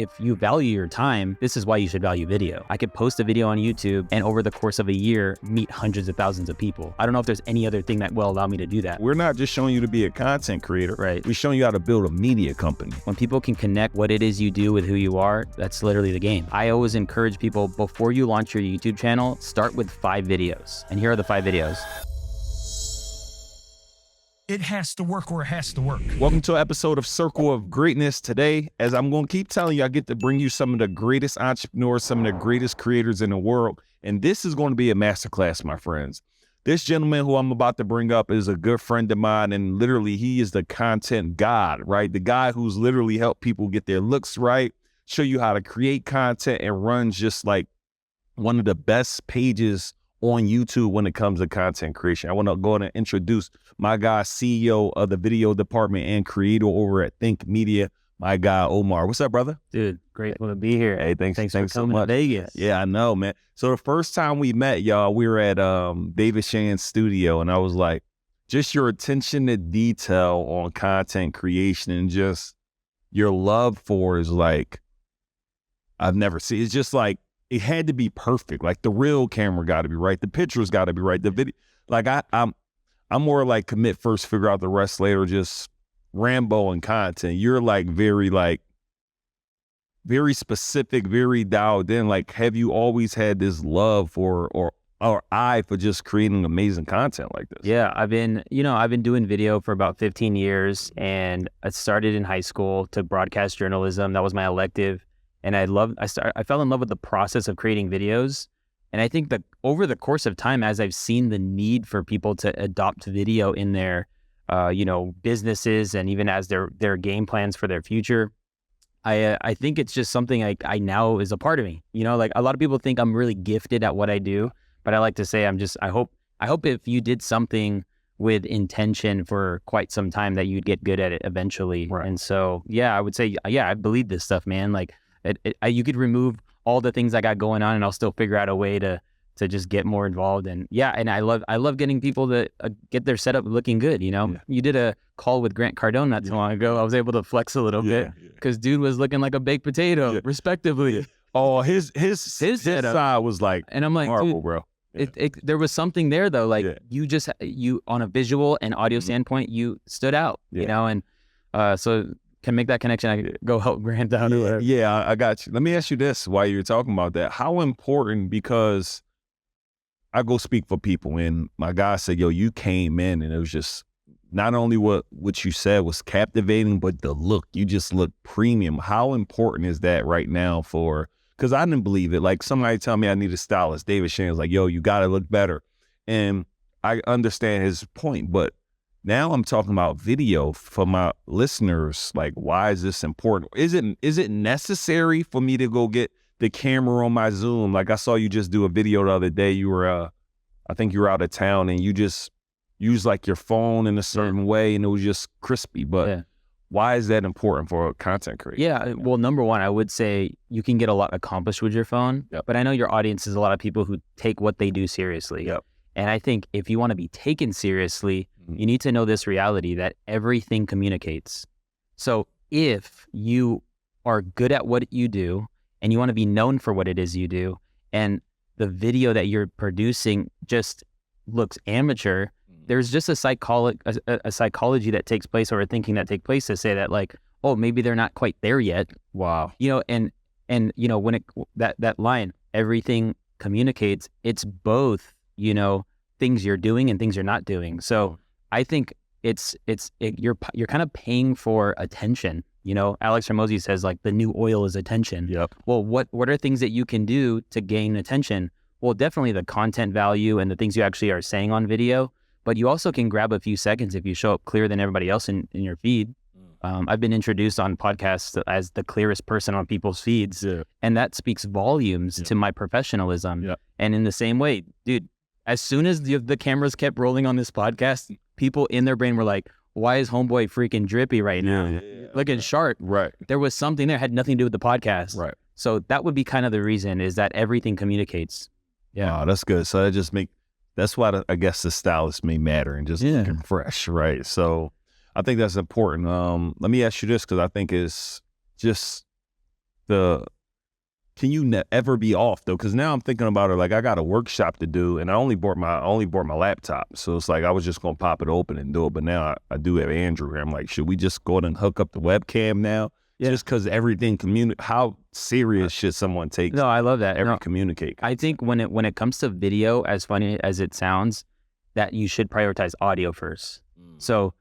If you value your time, this is why you should value video. I could post a video on YouTube and over the course of a year, meet hundreds of thousands of people. I don't know if there's any other thing that will allow me to do that. We're not just showing you to be a content creator. Right. We're showing you how to build a media company. When people can connect what it is you do with who you are, that's literally the game. I always encourage people, before you launch your YouTube channel, start with 5 videos. And here are the 5 videos. It has to work or it has to work. Welcome to an episode of Circle of Greatness. Today, as I'm going to keep telling you, I get to bring you some of the greatest entrepreneurs, some of the greatest creators in the world. And this is going to be a masterclass, my friends. This gentleman who I'm about to bring up is a good friend of mine, and literally he is the content god, right? The guy who's literally helped people get their looks right, show you how to create content, and runs just like one of the best pages on YouTube when it comes to content creation. I want to go ahead and introduce my guy, CEO of the video department and creator over at Think Media, my guy, Omar. What's up, brother? Dude, grateful to be here. Hey, thanks for so coming much. to Vegas. Yeah, I know, man. So the first time we met, y'all, we were at David Shan's studio, and I was like, just your attention to detail on content creation and just your love for is like, I've never seen. It's just like, it had to be perfect. Like the real camera got to be right. The pictures got to be right. The video, like I'm more like commit first, figure out the rest later, just Rambo and content. You're like very specific, very dialed in. Like, have you always had this love for or eye for just creating amazing content like this? Yeah, I've been doing video for about 15 years, and I started in high school to broadcast journalism. That was my elective. And I fell in love with the process of creating videos. And I think that over the course of time, as I've seen the need for people to adopt video in their, businesses, and even as their game plans for their future, I think it's just something I now is a part of me. You know, like a lot of people think I'm really gifted at what I do, but I like to say I hope if you did something with intention for quite some time that you'd get good at it eventually. Right. And so, yeah, I would say, I believe this stuff, man. Like, you could remove all the things I got going on and I'll still figure out a way to just get more involved. And and I love getting people to get their setup looking good. You know, You did a call with Grant Cardone not too long ago. I was able to flex a little bit because dude was looking like a baked potato, respectively. Oh, his side was like, and I'm like, horrible, dude, bro. There was something there though. Like you on a visual and audio standpoint, you stood out, you know, and so can make that connection. I go help Grant down or whatever. Yeah, I got you. Let me ask you this while you're talking about that. How important, because I go speak for people and my guy said, yo, you came in and it was just not only what you said was captivating, but the look, you just look premium. How important is that right now because I didn't believe it. Like somebody tell me I need a stylist. David Shan was like, yo, you got to look better. And I understand his point, but now I'm talking about video for my listeners. Like, why is this important? Is it necessary for me to go get the camera on my Zoom? Like I saw you just do a video the other day. You were, I think you were out of town and you just used like your phone in a certain way and it was just crispy. But why is that important for a content creator? Yeah, well, number one, I would say you can get a lot accomplished with your phone, but I know your audience is a lot of people who take what they do seriously. Yep. And I think if you want to be taken seriously, you need to know this reality that everything communicates. So if you are good at what you do and you want to be known for what it is you do, and the video that you're producing just looks amateur, there's just a psychology that takes place, or a thinking that takes place to say that like, oh, maybe they're not quite there yet. Wow. You know, and you know, when that line, everything communicates, it's both, you know, things you're doing and things you're not doing. So I think you're kind of paying for attention. You know, Alex Hormozi says like the new oil is attention. Yep. Well, what are things that you can do to gain attention? Well, definitely the content value and the things you actually are saying on video, but you also can grab a few seconds if you show up clearer than everybody else in your feed. I've been introduced on podcasts as the clearest person on people's feeds, and that speaks volumes to my professionalism. Yeah. And in the same way, dude, as soon as the cameras kept rolling on this podcast, people in their brain were like, why is homeboy freaking drippy right now? Looking sharp. Right. There was something there, had nothing to do with the podcast. Right. So that would be kind of the reason, is that everything communicates. Yeah. Wow, that's good. So that's why I guess the stylist may matter and just looking fresh, right? So I think that's important. Let me ask you this, because I think it's just can you ever be off though? Because now I'm thinking about it, like I got a workshop to do, and I only bought my laptop, so it's like I was just gonna pop it open and do it. But now I do have Andrew here. I'm like, should we just go ahead and hook up the webcam now? Yeah. Just because everything how serious should someone take? No, I love that. Communicate. I think when it comes to video, as funny as it sounds, that you should prioritize audio first. So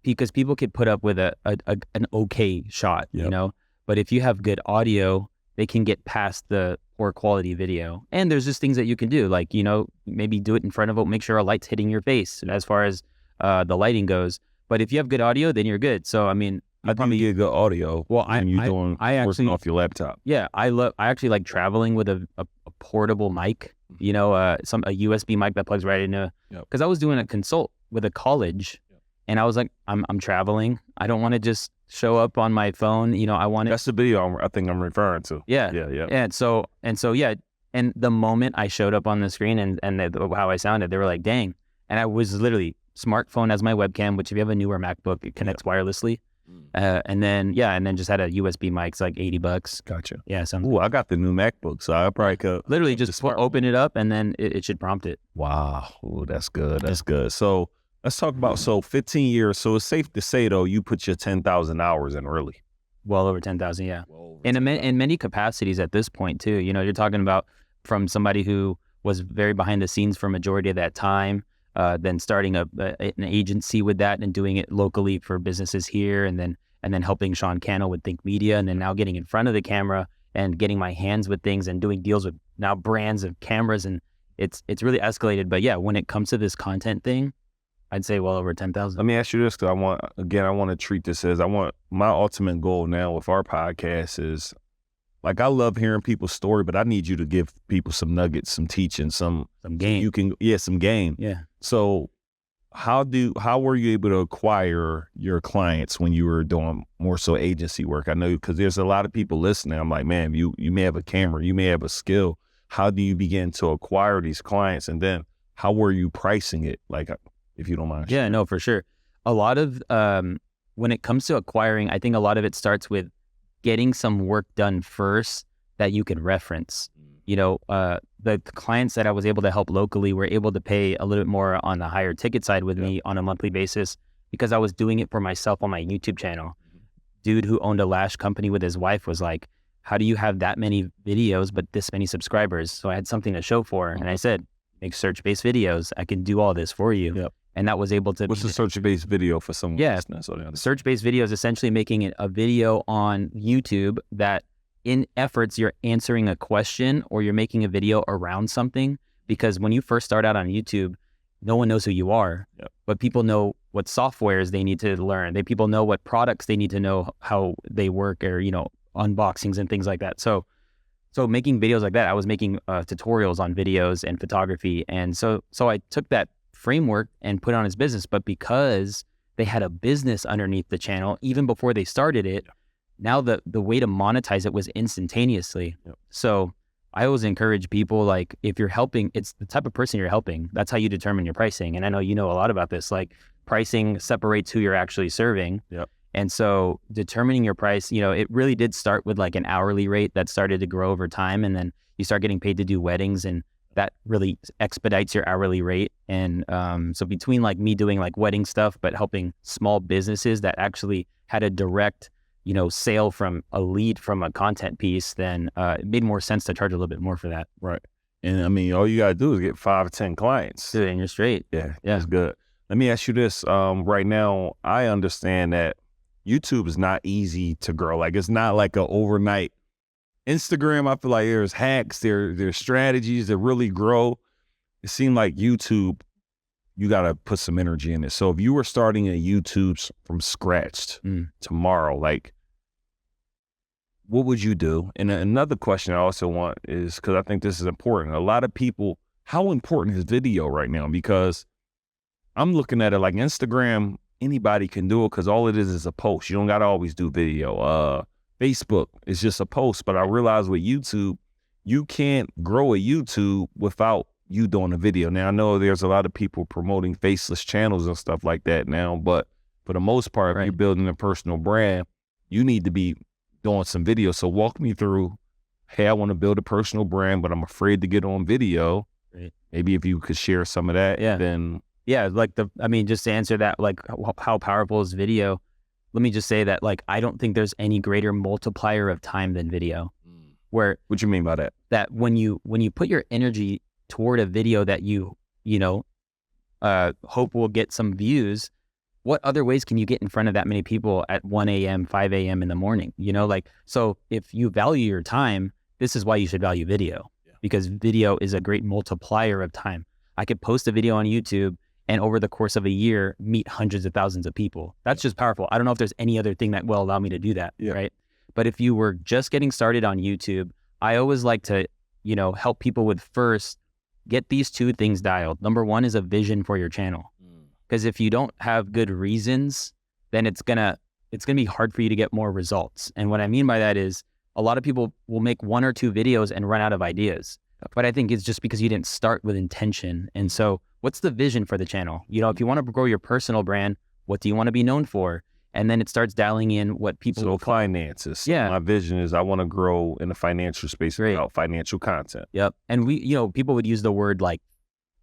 because people could put up with an okay shot, you know, but if you have good audio, they can get past the poor quality video. And there's just things that you can do, like, you know, maybe do it in front of it, make sure a light's hitting your face as far as the lighting goes. But if you have good audio, then you're good. So, I mean, I probably get good audio. Well, working off your laptop. Yeah, I actually like traveling with a portable mic, you know, a USB mic that plugs right into, because I was doing a consult with a college, and I was like, I'm traveling. I don't want to just show up on my phone. You know, I want to. That's the video I think I'm referring to. Yeah. And so, yeah. And the moment I showed up on the screen and how I sounded, they were like, dang. And I was literally smartphone as my webcam, which if you have a newer MacBook, it connects wirelessly. And then just had a USB mic. It's like $80. Gotcha. Yeah. Ooh, I got the new MacBook, so I probably could literally just open it up, and then it should prompt it. Wow. Ooh, that's good. That's good. So let's talk about 15 years. So it's safe to say though, you put your 10,000 hours in really. Well over 10,000, yeah. In many capacities at this point too. You know, you're talking about from somebody who was very behind the scenes for a majority of that time. Then starting an agency with that and doing it locally for businesses here, and then helping Sean Cannell with Think Media, and then now getting in front of the camera and getting my hands with things and doing deals with now brands of cameras, and it's really escalated. But yeah, when it comes to this content thing, I'd say well over 10,000. Let me ask you this, because I want to treat this as my ultimate goal now with our podcast is, like, I love hearing people's story, but I need you to give people some nuggets, some teaching, some game. Some game. Yeah. So how were you able to acquire your clients when you were doing more so agency work? I know, because there's a lot of people listening. I'm like, man, you may have a camera, you may have a skill. How do you begin to acquire these clients? And then how were you pricing it? Like, if you don't mind. Yeah, no, for sure. A lot of, when it comes to acquiring, I think a lot of it starts with getting some work done first that you can reference. You know, the clients that I was able to help locally were able to pay a little bit more on the higher ticket side with me on a monthly basis, because I was doing it for myself on my YouTube channel. Dude who owned a lash company with his wife was like, how do you have that many videos but this many subscribers? So I had something to show for. And I said, make search-based videos. I can do all this for you. Yep. And that was able to... What's a search-based video for someone? Yeah, search-based video is essentially making a video on YouTube that in efforts you're answering a question or you're making a video around something. Because when you first start out on YouTube, no one knows who you are, but people know what softwares they need to learn. People know what products they need to know how they work, or, you know, unboxings and things like that. So making videos like that, I was making tutorials on videos and photography. And so I took that framework and put it on his business. But because they had a business underneath the channel, even before they started it, now the way to monetize it was instantaneously. So I always encourage people, like, if you're helping, it's the type of person you're helping. That's how you determine your pricing. And I know you know a lot about this, like pricing separates who you're actually serving. And so determining your price, you know, it really did start with like an hourly rate that started to grow over time. And then you start getting paid to do weddings, and that really expedites your hourly rate. And so between like me doing like wedding stuff, but helping small businesses that actually had a direct, you know, sale from a lead from a content piece, then it made more sense to charge a little bit more for that. Right. And I mean, all you got to do is get 5 or 10 clients. Dude, and you're straight. Yeah, that's good. Let me ask you this. Right now, I understand that YouTube is not easy to grow. Like, it's not like an overnight. Instagram, I feel like there's hacks, there's strategies that really grow. It seemed like YouTube, you got to put some energy in it. So if you were starting a YouTube from scratch tomorrow, like, what would you do? And another question I also want is, because I think this is important. A lot of people, how important is video right now? Because I'm looking at it like Instagram, anybody can do it because all it is a post. You don't got to always do video. Facebook is just a post. But I realize with YouTube, you can't grow a YouTube without you doing a video. Now, I know there's a lot of people promoting faceless channels and stuff like that now, but for the most part, if you're building a personal brand, you need to be doing some video. So walk me through, hey, I want to build a personal brand, but I'm afraid to get on video. Right. Maybe if you could share some of that, then. Yeah, like just to answer that, like how powerful is video? Let me just say that, like, I don't think there's any greater multiplier of time than video. Where, what you mean by that? That when you put your energy toward a video that you hope will get some views, what other ways can you get in front of that many people at 1 a.m., 5 a.m. in the morning? So if you value your time, this is why you should value video, because video is a great multiplier of time. I could post a video on YouTube and over the course of a year, meet hundreds of thousands of people. That's just powerful. I don't know if there's any other thing that will allow me to do that, right? But if you were just getting started on YouTube, I always like to, help people with first, get these two things dialed. Number one is a vision for your channel. Because if you don't have good reasons, then it's gonna be hard for you to get more results. And what I mean by that is, a lot of people will make 1 or 2 videos and run out of ideas. But I think it's just because you didn't start with intention. And so what's the vision for the channel? If you want to grow your personal brand, what do you want to be known for? And then it starts dialing in what people will finances. Yeah. My vision is I want to grow in the financial space without financial content. Yep. And people would use the word like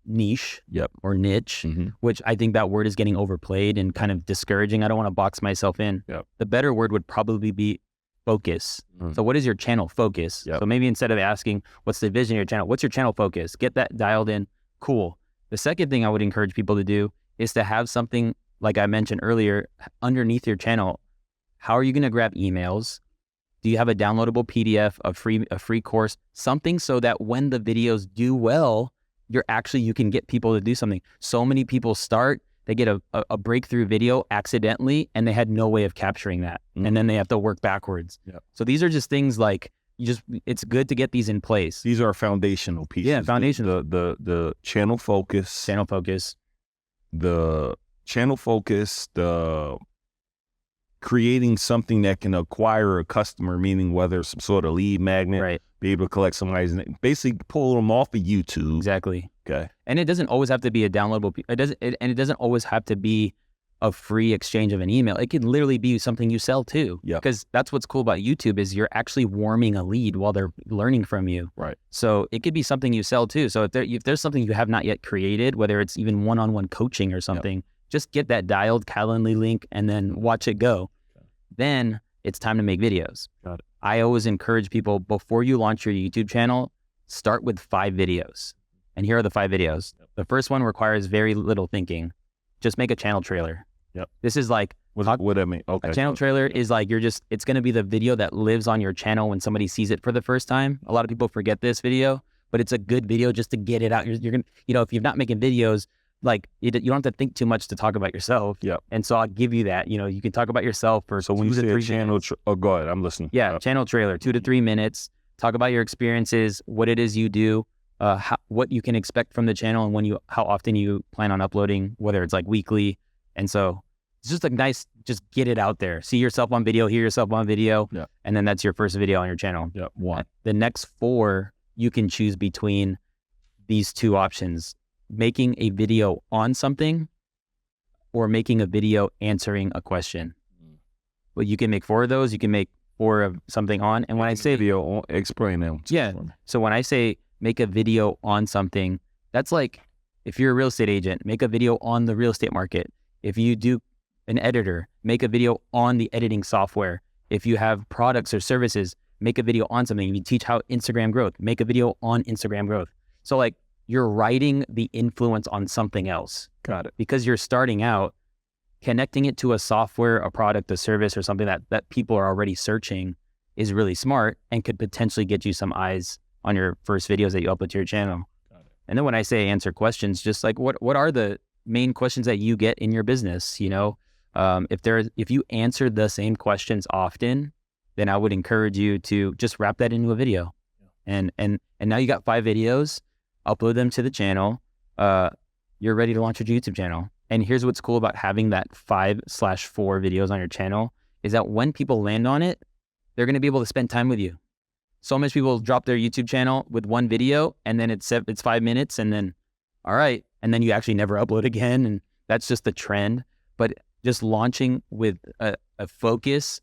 niche or niche, which I think that word is getting overplayed and kind of discouraging. I don't want to box myself in. The better word would probably be focus. So what is your channel focus? So maybe instead of asking, what's the vision of your channel? What's your channel focus? Get that dialed in. Cool. The second thing I would encourage people to do is to have something, like I mentioned earlier, underneath your channel. How are you going to grab emails? Do you have a downloadable PDF, a free course, something so that when the videos do well, you can get people to do something. So many people start, they get a breakthrough video accidentally, and they had no way of capturing that. And then they have to work backwards. So these are just things like, it's good to get these in place. These are foundational pieces. Yeah, foundational. The channel focus. The channel focus, the creating something that can acquire a customer, meaning whether some sort of lead magnet, be able to collect somebody's name, basically pull them off of YouTube. Exactly. Okay. And it doesn't always have to be a downloadable. It doesn't always have to be a free exchange of an email. It can literally be something you sell too. Yeah. Because that's what's cool about YouTube is you're actually warming a lead while they're learning from you. Right. So it could be something you sell too. So if there's something you have not yet created, whether it's even one-on-one coaching or something, just get that dialed Calendly link and then watch it go. Okay. Then it's time to make videos. Got it. I always encourage people, before you launch your YouTube channel, start with 5 videos. And here are the 5 videos. The first one requires very little thinking. Just make a channel trailer. This is like, what I mean. Okay. A channel trailer is like, it's going to be the video that lives on your channel when somebody sees it for the first time. A lot of people forget this video, but it's a good video just to get it out. You're going to, if you're not making videos, like you don't have to think too much to talk about yourself. Yeah. And so I'll give you that, you can talk about yourself for so when you say a channel, go ahead. I'm listening. Yeah. Channel trailer, 2 to 3 minutes. Talk about your experiences, what it is you do, what you can expect from the channel, and how often you plan on uploading, whether it's like weekly. And so it's just like nice, just get it out there. See yourself on video, hear yourself on video. Yeah. And then that's your first video on your channel. Yeah. 1. The next 4, you can choose between these 2 options: making a video on something or making a video answering a question. Well, you can make 4 of those. You can make 4 of something on. And when I say video on, explain them. Yeah. So when I say make a video on something, that's like, if you're a real estate agent, make a video on the real estate market. If you do an editor, make a video on the editing software. If you have products or services, make a video on something. If you teach how Instagram growth, make a video on Instagram growth. So like, you're writing the influence on something else. Got it. Because you're starting out, connecting it to a software, a product, a service, or something that people are already searching is really smart and could potentially get you some eyes on your first videos that you upload to your channel. Got it. And then when I say answer questions, just like what are the main questions that you get in your business? If you answer the same questions often, then I would encourage you to just wrap that into a video. Yeah. And now you got 5 videos. Upload them to the channel. You're ready to launch your YouTube channel. And here's what's cool about having that 5/4 videos on your channel is that when people land on it, they're going to be able to spend time with you. So much people drop their YouTube channel with 1 video, and then it's 5 minutes, and then, all right, and then you actually never upload again, and that's just the trend. But just launching with a focus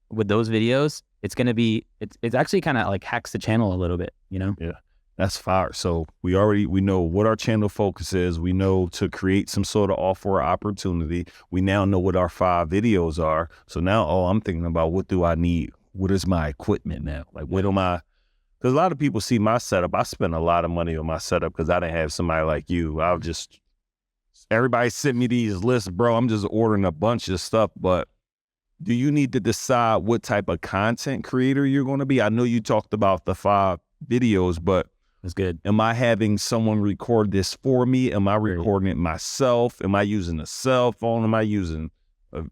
with those videos it's going to be, it's actually kind of like hacks the channel a little bit, you know? Yeah, that's fire. So we know what our channel focus is. We know to create some sort of offer or opportunity. We now know what our 5 videos are. So now, I'm thinking about, what do I need? What is my equipment now? Like, what am I? Because a lot of people see my setup. I spend a lot of money on my setup because I didn't have somebody like you. Everybody sent me these lists, bro. I'm just ordering a bunch of stuff. But do you need to decide what type of content creator you're going to be? I know you talked about the 5 videos, but that's good. Am I having someone record this for me? Am I recording it myself? Am I using a cell phone? Am I using a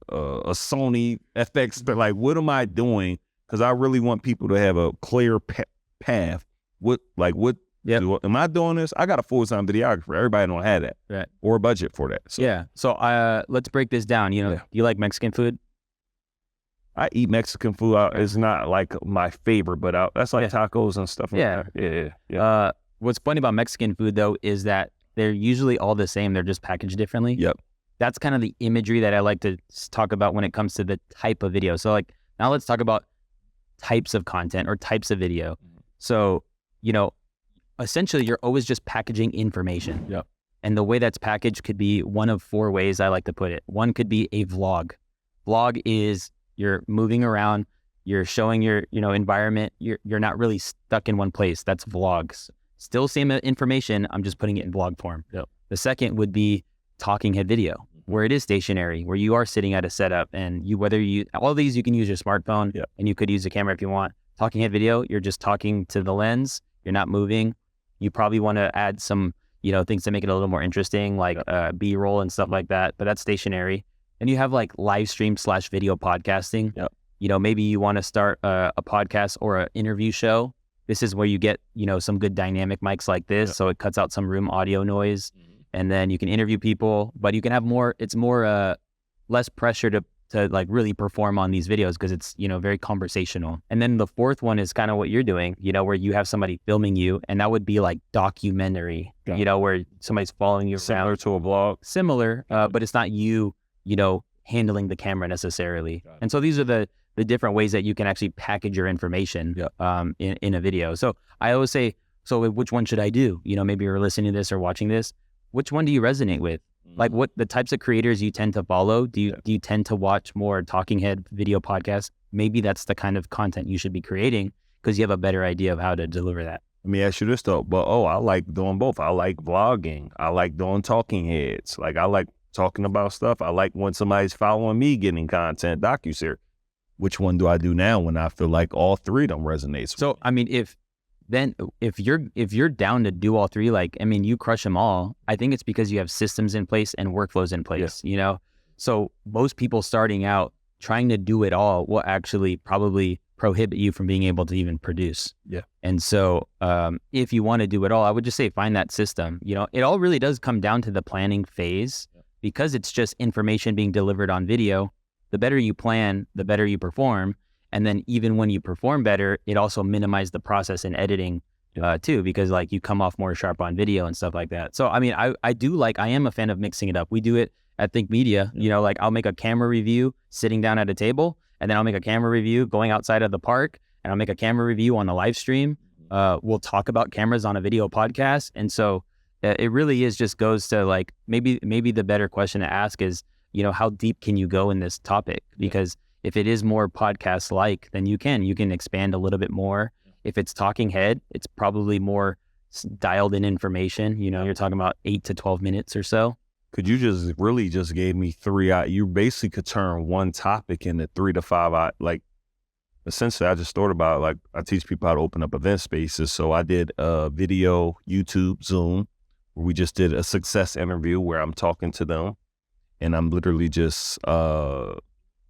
Sony FX? But like, what am I doing? Because I really want people to have a clear path. Am I doing this? I got a full-time videographer. Everybody don't have that, right? Or a budget for that. So. Yeah. So let's break this down. You know, do you like Mexican food? I eat Mexican food. It's not like my favorite, but that's like tacos and stuff. Yeah. What's funny about Mexican food though is that they're usually all the same. They're just packaged differently. Yep. That's kind of the imagery that I like to talk about when it comes to the type of video. So like now let's talk about types of content or types of video. So, you know, essentially you're always just packaging information. Yep. And the way that's packaged could be one of 4 ways I like to put it. One could be a vlog. Vlog is you're moving around, you're showing your, environment. You're not really stuck in one place. That's vlogs. Still same information. I'm just putting it in vlog form. Yep. The second would be talking head video, where it is stationary, where you are sitting at a setup and all these, you can use your smartphone and you could use a camera if you want. Talking head video, you're just talking to the lens. You're not moving. You probably want to add some, things to make it a little more interesting, like B-roll and stuff like that, but that's stationary. And you have like live stream / video podcasting. Yep. Maybe you want to start a podcast or an interview show. This is where you get, some good dynamic mics like this. Yep. So it cuts out some room audio noise and then you can interview people, but you can have less pressure to like really perform on these videos because it's, very conversational. And then the fourth one is kind of what you're doing, where you have somebody filming you, and that would be like documentary, where somebody's following you similar around. to a vlog. Similar, but it's not you, handling the camera necessarily. And so these are the different ways that you can actually package your information in a video. So I always say, so which one should I do? Maybe you're listening to this or watching this. Which one do you resonate with? Like what the types of creators you tend to follow? Do you tend to watch more talking head video podcasts? Maybe that's the kind of content you should be creating because you have a better idea of how to deliver that. Let me ask you this though, but I like doing both. I like vlogging. I like doing talking heads. Like I like talking about stuff. I like when somebody's following me getting content, docuseries. Which one do I do now when I feel like all 3 of them resonates? So, I mean, if you're down to do all 3, you crush them all. I think it's because you have systems in place and workflows in place, So most people starting out trying to do it all will actually probably prohibit you from being able to even produce. Yeah. And so if you want to do it all, I would just say find that system. It all really does come down to the planning phase because it's just information being delivered on video. The better you plan, the better you perform. And then even when you perform better, it also minimizes the process in editing too, because like you come off more sharp on video and stuff like that. So, I mean, I am a fan of mixing it up. We do it at Think Media, like I'll make a camera review sitting down at a table, and then I'll make a camera review going outside of the park, and I'll make a camera review on the live stream. We'll talk about cameras on a video podcast. And so it really is just goes to like, maybe the better question to ask is, how deep can you go in this topic? Because if it is more podcast-like, then you can expand a little bit more. If it's talking head, it's probably more dialed in information. You're talking about 8 to 12 minutes or so. Could you just gave me 3 you basically could turn one topic into 3 to 5 like essentially I just thought about like I teach people how to open up event spaces. So I did a video, YouTube, Zoom, where we just did a success interview where I'm talking to them and I'm literally just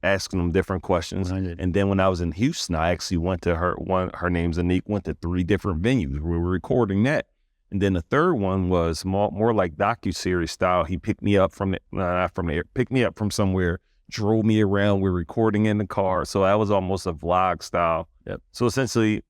asking them different questions. And then when I was in Houston, I actually went to her name's Anik, went to 3 different venues. We were recording that. And then the third one was more like docuseries style. He picked me up picked me up from somewhere, drove me around. We're recording in the car. So that was almost a vlog style. Yep. So essentially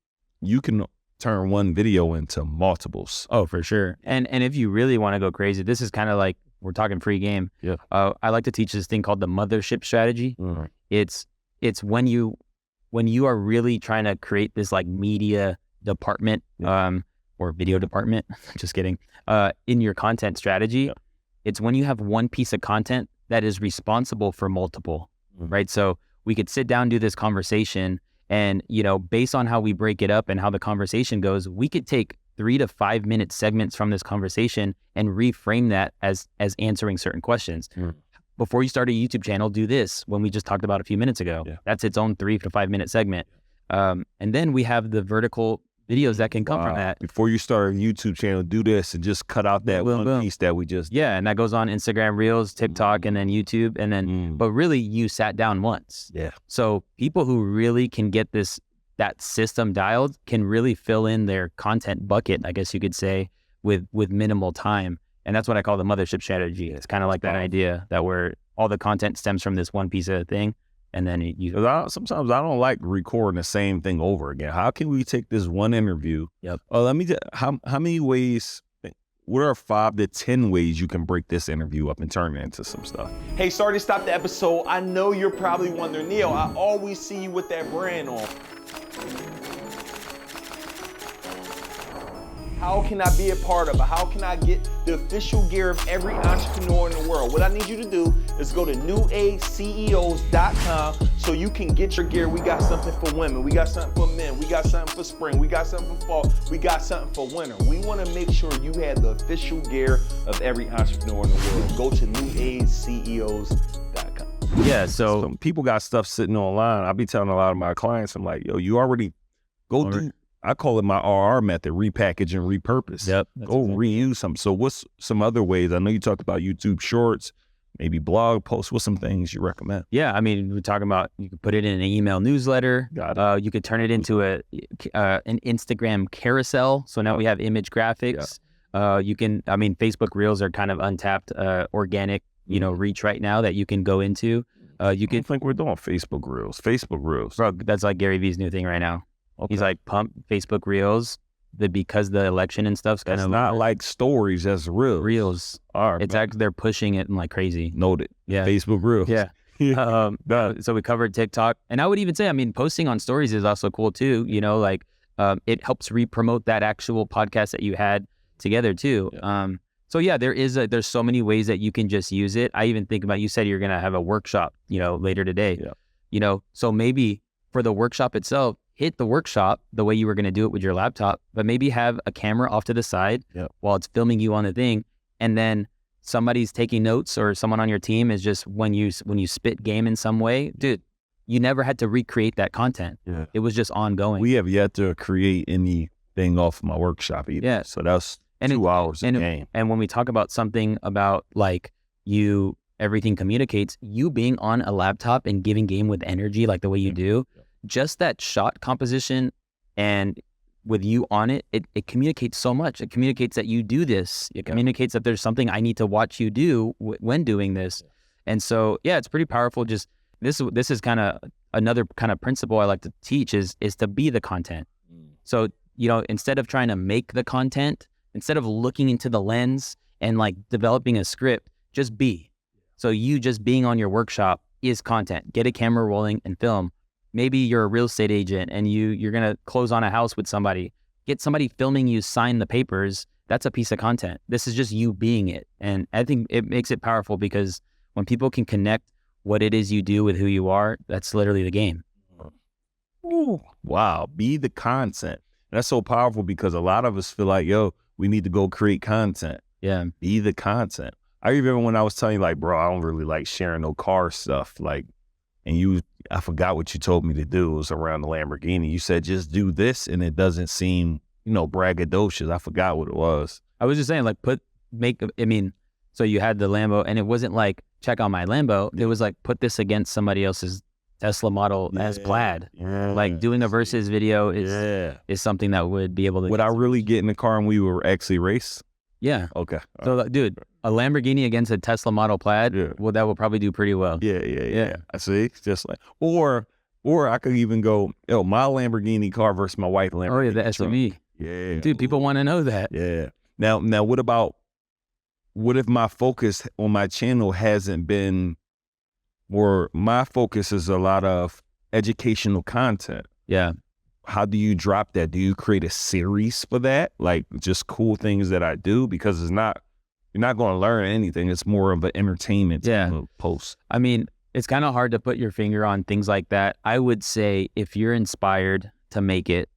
you can turn one video into multiples. Oh, for sure. And if you really want to go crazy, this is kind of like, we're talking free game. Yeah. I like to teach this thing called the mothership strategy. Mm-hmm. It's when you when you are really trying to create this like media department, or video department, just kidding, in your content strategy, it's when you have one piece of content that is responsible for multiple, right? So we could sit down, do this conversation, and, you know, based on how we break it up and how the conversation goes, we could take 3 to 5 minute segments from this conversation and reframe that as answering certain questions. Before you start a YouTube channel, do this when we just talked about a few minutes ago. That's its own 3 to 5 minute segment. And then we have the vertical videos that can come from that. Before you start a YouTube channel, do this and just cut out that one piece that we just... And that goes on Instagram Reels, TikTok, and then YouTube. And then, but really you sat down once. So people who really can get that system dialed can really fill in their content bucket, I guess you could say, with minimal time. And that's what I call the mothership strategy. It's kind of like that idea that where all the content stems from this one piece of thing. And then sometimes I don't like recording the same thing over again. How can we take this one interview? Let me just, how many ways, what are 5 to 10 ways you can break this interview up and turn it into some stuff? Hey, sorry to stop the episode. I know you're probably wondering, Neil, I always see you with that brand on. How can I be a part of it? How can I get the official gear of every entrepreneur in the world? What I need you to do is go to newageceos.com so you can get your gear. We got something for women. We got something for men. We got something for spring. We got something for fall. We got something for winter. We want to make sure you have the official gear of every entrepreneur in the world. Go to newageceos.com. So people got stuff sitting online. I be telling a lot of my clients, I'm like, yo, you already go do... I call it my RR method, repackage and repurpose. Go reuse something. So what's some other ways? I know you talked about YouTube shorts, maybe blog posts. What's some things you recommend? I mean, we're talking about, you could put it in an email newsletter. You could turn it into an Instagram carousel. So now we have image graphics. You can, I mean, Facebook Reels are kind of untapped, organic, you know, reach right now that you can go into. You can think we're doing Facebook Reels. Bro, that's like Gary Vee's new thing right now. He's like, pump Facebook Reels because the election and stuff's kind of not like stories, that's Reels. It's actually, they're pushing it like crazy. Noted. Facebook Reels. So we covered TikTok, and I would even say, I mean, posting on stories is also cool too. You know, like it helps re-promote that actual podcast that you had together too. So there's so many ways that you can just use it. I even think about, you said you're gonna have a workshop, you know, later today. You know, so maybe for the workshop itself, hit the workshop the way you were going to do it with your laptop, but maybe have a camera off to the side while it's filming you on the thing. And then somebody's taking notes, or someone on your team is just, when you spit game in some way, dude, you never had to recreate that content. It was just ongoing. We have yet to create anything off my workshop either. So that's 2 hours a game. And when we talk about something about like everything communicates, you being on a laptop and giving game with energy like the way you do, just that shot composition and with you on it, it communicates so much. It communicates that you do this. It communicates that there's something I need to watch you do when doing this. And so, it's pretty powerful. Just this is kind of another kind of principle I like to teach is to be the content. So, you know, instead of trying to make the content, instead of looking into the lens and like developing a script, just be. So you just being on your workshop is content. Get a camera rolling and film. Maybe you're a real estate agent and you're going to close on a house with somebody. Get somebody filming you sign the papers. That's a piece of content. This is just you being it. And I think it makes it powerful because when people can connect what it is you do with who you are, that's literally the game. Ooh, wow. Be the content. That's so powerful because a lot of us feel like, yo, we need to go create content. Be the content. I remember when I was telling you, like, bro, I don't really like sharing no car stuff. Like, and I forgot what you told me to do. It was around the Lamborghini. You said, just do this, and it doesn't seem, you know, braggadocious. I forgot what it was. I was just saying, like, so you had the Lambo, and it wasn't like, check out my Lambo. It was like, put this against somebody else's Tesla model as plaid. Like, doing a versus video is something that would be able to... Would I really get in the car and we were actually race? Okay. So, dude, a Lamborghini against a Tesla model plaid, well, that will probably do pretty well. I see. It's just like, or I could even go, yo, my Lamborghini car versus my white Lamborghini. Oh yeah, the SUV. Dude, people want to know that. Now, what if my focus on my channel hasn't been, or my focus is a lot of educational content. Yeah. How do you drop that? Do you create a series for that? Like just cool things that I do? Because you're not going to learn anything. It's more of an entertainment type of post. I mean, it's kind of hard to put your finger on things like that. I would say if you're inspired to make it,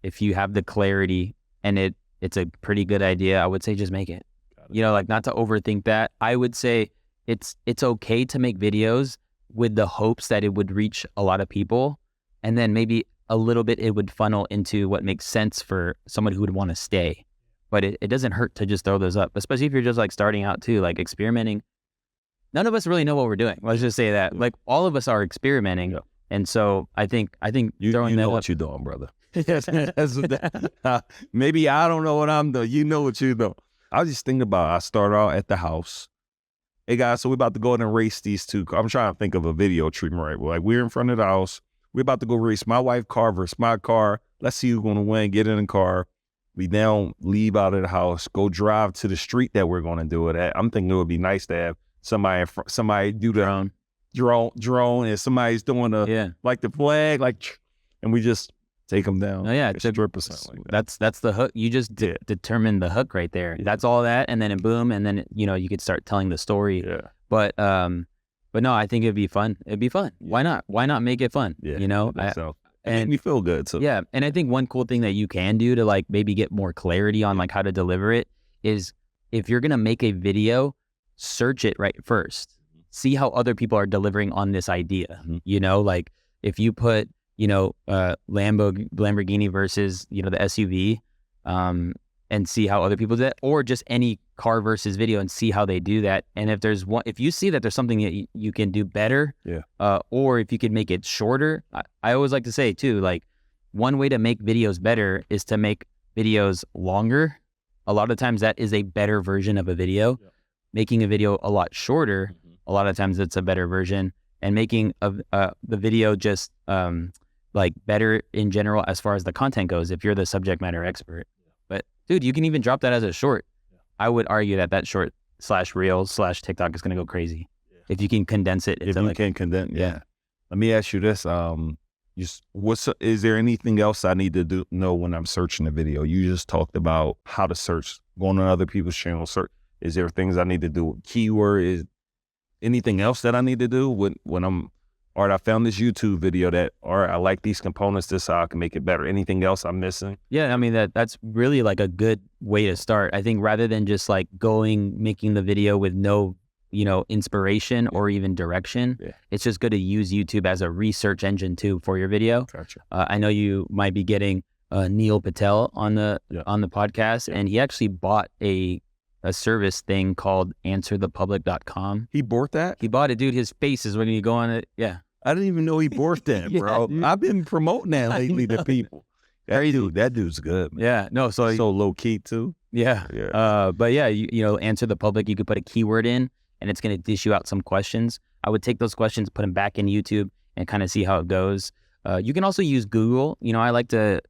if you have the clarity and it's a pretty good idea, I would say just make it. You know, like not to overthink that. I would say it's okay to make videos with the hopes that it would reach a lot of people, and then maybe a little bit it would funnel into what makes sense for someone who would want to stay. But it doesn't hurt to just throw those up, especially if you're just like starting out too, like experimenting. None of us really know what we're doing. Let's just say that. Like all of us are experimenting. Yeah. And so I think you throwing know that what up, you're doing, brother. Maybe I don't know what I'm doing. You know what you know. I was just thinking about, I started out at the house. Hey guys, so we're about to go in and race these two. I'm trying to think of a video treatment, right? Like we're in front of the house. We're about to go race my wife's car versus my car. Let's see who's going to win. Get in the car. We now leave out of the house, go drive to the street that we're going to do it at. I'm thinking it would be nice to have somebody do the drone, and somebody's doing like the flag, like, and we just take them down. Oh yeah, it's 100% like that. That's the hook. You just determine the hook right there. Yeah. That's all that, and then boom, and then you could start telling the story. Yeah. But no, I think it'd be fun. It'd be fun. Yeah. Why not? Why not make it fun? Yeah. And you feel good. So yeah, and I think one cool thing that you can do to like maybe get more clarity on like how to deliver it is if you're gonna make a video, search it right first. See how other people are delivering on this idea. Mm-hmm. Like if you put Lamborghini versus the SUV, and see how other people do that, or just any car versus video and see how they do that. And if you see that there's something that you can do better, or if you could make it shorter, I always like to say too, like one way to make videos better is to make videos longer. A lot of times that is a better version of a video. Yeah. Making a video a lot shorter, a lot of times it's a better version, and making the video just like better in general as far as the content goes, if you're the subject matter expert. But dude, you can even drop that as a short. I would argue that short /Reels/TikTok is going to go crazy if you can condense it. If you can condense, yeah. Let me ask you this: is there anything else I need to know when I'm searching a video? You just talked about how to search, going on other people's channels. Search. Is there things I need to do with keyword? Is anything else that I need to do when I'm? All right, I found this YouTube video I like these components, this how I can make it better. Anything else I'm missing? Yeah, I mean, that's really like a good way to start. I think rather than just like making the video with no, inspiration or even direction, it's just good to use YouTube as a research engine too for your video. Gotcha. I know you might be getting Neil Patel on the podcast, and he actually bought a service thing called answerthepublic.com. He bought that? He bought it, dude. His face is when you go on it. Yeah. I didn't even know he bought that, bro. I've been promoting that lately to people. That dude's good, man. Yeah. No, so low key too. Yeah. But yeah, Answer the Public, you could put a keyword in and it's going to dish you out some questions. I would take those questions, put them back in YouTube and kind of see how it goes. You can also use Google. I like to,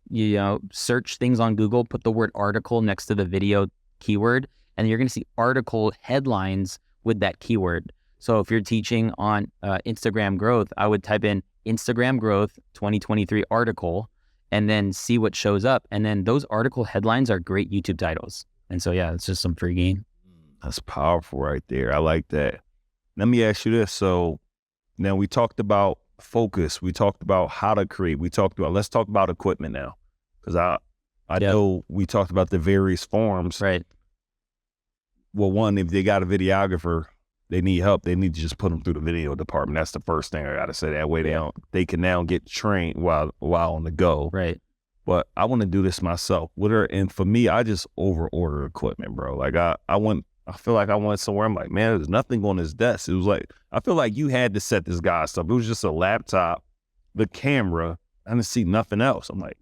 search things on Google, put the word article next to the video keyword, and you're going to see article headlines with that keyword. So if you're teaching on Instagram growth, I would type in Instagram growth 2023 article and then see what shows up. And then those article headlines are great YouTube titles. And so, yeah, it's just some free game. That's powerful right there. I like that. Let me ask you this. So now we talked about focus. We talked about how to create. Let's talk about equipment now. Because I know we talked about the various forms. Right. Well, one, if they got a videographer, they need help. They need to just put them through the video department. That's the first thing I got to say. That way they can now get trained while on the go. Right. But I want to do this myself. And for me, I just over order equipment, bro. Like I feel like I went somewhere. I'm like, man, there's nothing on his desk. It was like, I feel like you had to set this guy stuff. It was just a laptop, the camera. I didn't see nothing else. I'm like,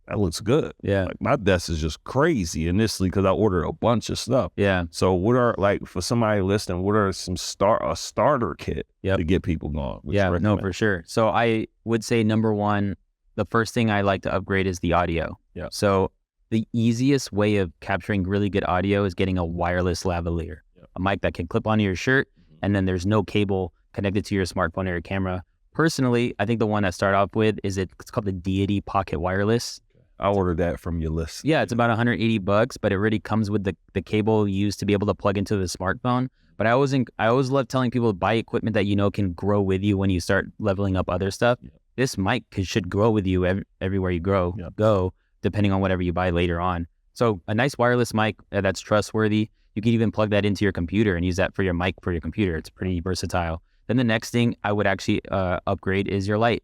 that looks good. Yeah. Like my desk is just crazy initially because I ordered a bunch of stuff. Yeah. So what are, like, for somebody listening, what are some starter kit to get people going? Yeah, no, for sure. So I would say number one, the first thing I like to upgrade is the audio. Yeah. So the easiest way of capturing really good audio is getting a wireless lavalier, a mic that can clip onto your shirt, and then there's no cable connected to your smartphone or your camera. personally, I think the one I start off with is it's called the Deity Pocket Wireless. I ordered that from your list. Yeah, it's about $180, but it already comes with the cable used to be able to plug into the smartphone. But I always love telling people to buy equipment that can grow with you when you start leveling up other stuff. Yeah. This mic should grow with you everywhere you go, depending on whatever you buy later on. So a nice wireless mic that's trustworthy. You can even plug that into your computer and use that for your mic for your computer. It's pretty versatile. Then the next thing I would actually upgrade is your light.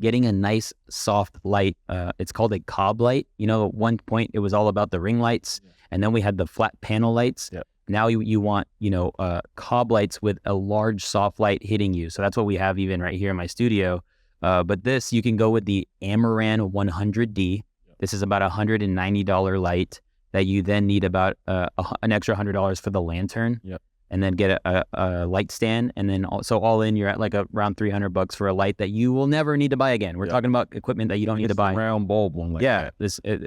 Getting a nice soft light. It's called a cob light. At one point it was all about the ring lights, and then we had the flat panel lights. Yeah. Now you want cob lights with a large soft light hitting you. So that's what we have even right here in my studio. But this, you can go with the Amaran 100D. This is about $190 light that you then need about an extra $100 for the lantern. Yep. And then get a light stand, and then also all in, you're at like around $300 for a light that you will never need to buy again. We're talking about equipment that you don't need to buy. Round bulb one, like that.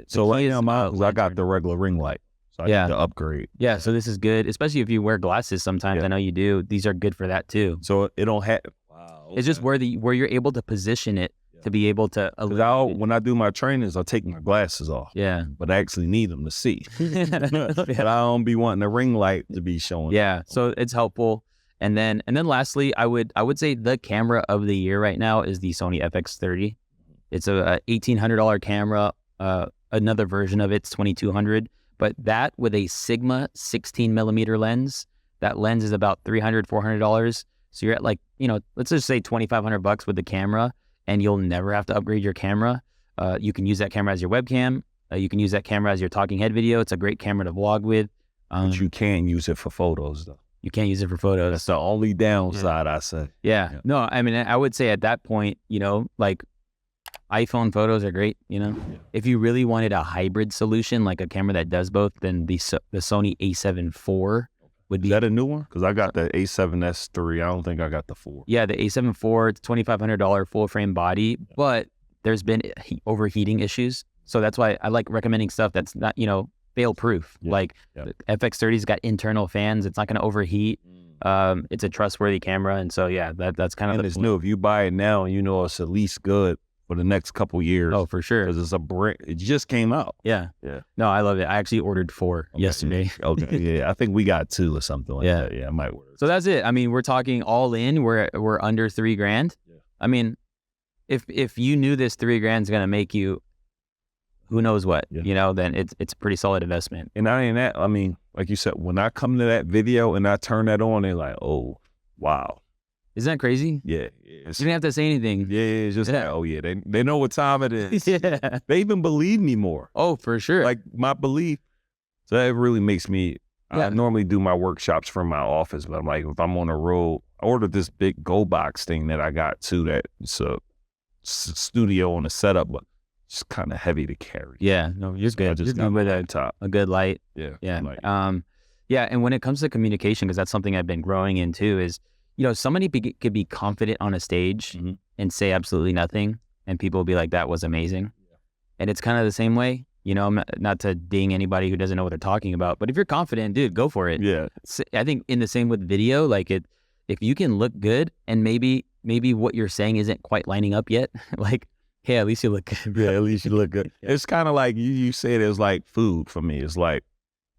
So right now, I got the regular ring light, so I need to upgrade. Yeah, so this is good, especially if you wear glasses. Sometimes I know you do. These are good for that too. So it don't have. Wow. It's just where you're able to position it to be able to. When I do my trainings, I'll take my glasses off. Yeah, but I actually need them to see. But I don't be wanting the ring light to be showing. Yeah, so it's helpful. And then lastly, I would say the camera of the year right now is the Sony FX30. It's a $1,800 camera. Another version of it's $2,200. But that with a Sigma 16mm lens, that lens is about $300, $400. So you're at like, let's just say $2,500 with the camera. And you'll never have to upgrade your camera. You can use that camera as your webcam. You can use that camera as your talking head video. It's a great camera to vlog with. But you can't use it for photos, though. You can't use it for photos. That's the only downside, I say. Yeah. No, I mean, I would say at that point, like iPhone photos are great, If you really wanted a hybrid solution, like a camera that does both, then the Sony A7 IV would be. Is that a new one? Because I got the A7S III. I don't think I got the 4. Yeah, the A7 IV, it's $2,500 full frame body, but there's been overheating issues. So that's why I like recommending stuff that's not, fail proof. Yeah. Like the FX30's got internal fans. It's not going to overheat. It's a trustworthy camera. And so, that's kind of. And it's new. If you buy it now, it's at least good for the next couple years. Oh, for sure. Because it just came out. Yeah. No, I love it. I actually ordered 4 yesterday. Okay. Yeah. I think we got 2 or something like that. Yeah, I might order. So that's it. I mean, we're talking all in. We're under $3,000. Yeah. I mean, if you knew this $3,000 is gonna make you, who knows what, then it's a pretty solid investment. And I ain't that. I mean, like you said, when I come to that video and I turn that on, they're like, oh, wow. Isn't that crazy? Yeah. You didn't have to say anything. Yeah, it's just like, oh yeah, they know what time it is. Yeah. They even believe me more. Oh, for sure. Like my belief. So that really makes me, I normally do my workshops from my office, but I'm like, if I'm on the road, I ordered this big Go Box thing that I got too, that it's a studio on a setup, but it's kind of heavy to carry. Yeah, no, you're good. I just got with a good light. Yeah. Yeah. And when it comes to communication, because that's something I've been growing into is, somebody could be confident on a stage and say absolutely nothing, and people will be like, that was amazing. Yeah. And it's kind of the same way, not to ding anybody who doesn't know what they're talking about, but if you're confident, dude, go for it. Yeah. I think in the same with video, like if you can look good and maybe what you're saying isn't quite lining up yet, like, hey, at least you look good. Yeah, at least you look good. Yeah. It's kind of like you said, it's like food for me. It's like,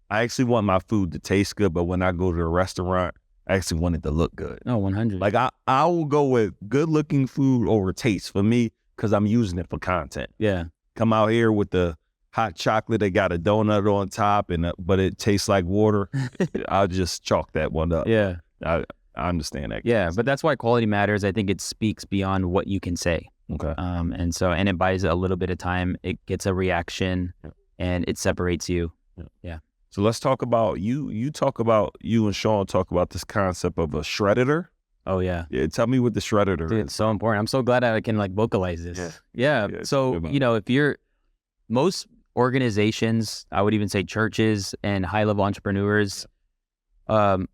I actually want my food to taste good, but when I go to a restaurant, I actually want it to look good. Oh, 100. Like I will go with good looking food over taste for me because I'm using it for content. Yeah. Come out here with the hot chocolate that got a donut on top but it tastes like water. I'll just chalk that one up. Yeah. I understand that. Yeah, but that's why quality matters. I think it speaks beyond what you can say. Okay. And it buys a little bit of time. It gets a reaction and it separates you. Yeah. So let's talk about you and Sean talk about this concept of a Shredditor. Oh yeah. Yeah. Tell me what the Shredditor is. It's so important. I'm so glad I can vocalize this. Yeah. So, if most organizations, I would even say churches and high level entrepreneurs, and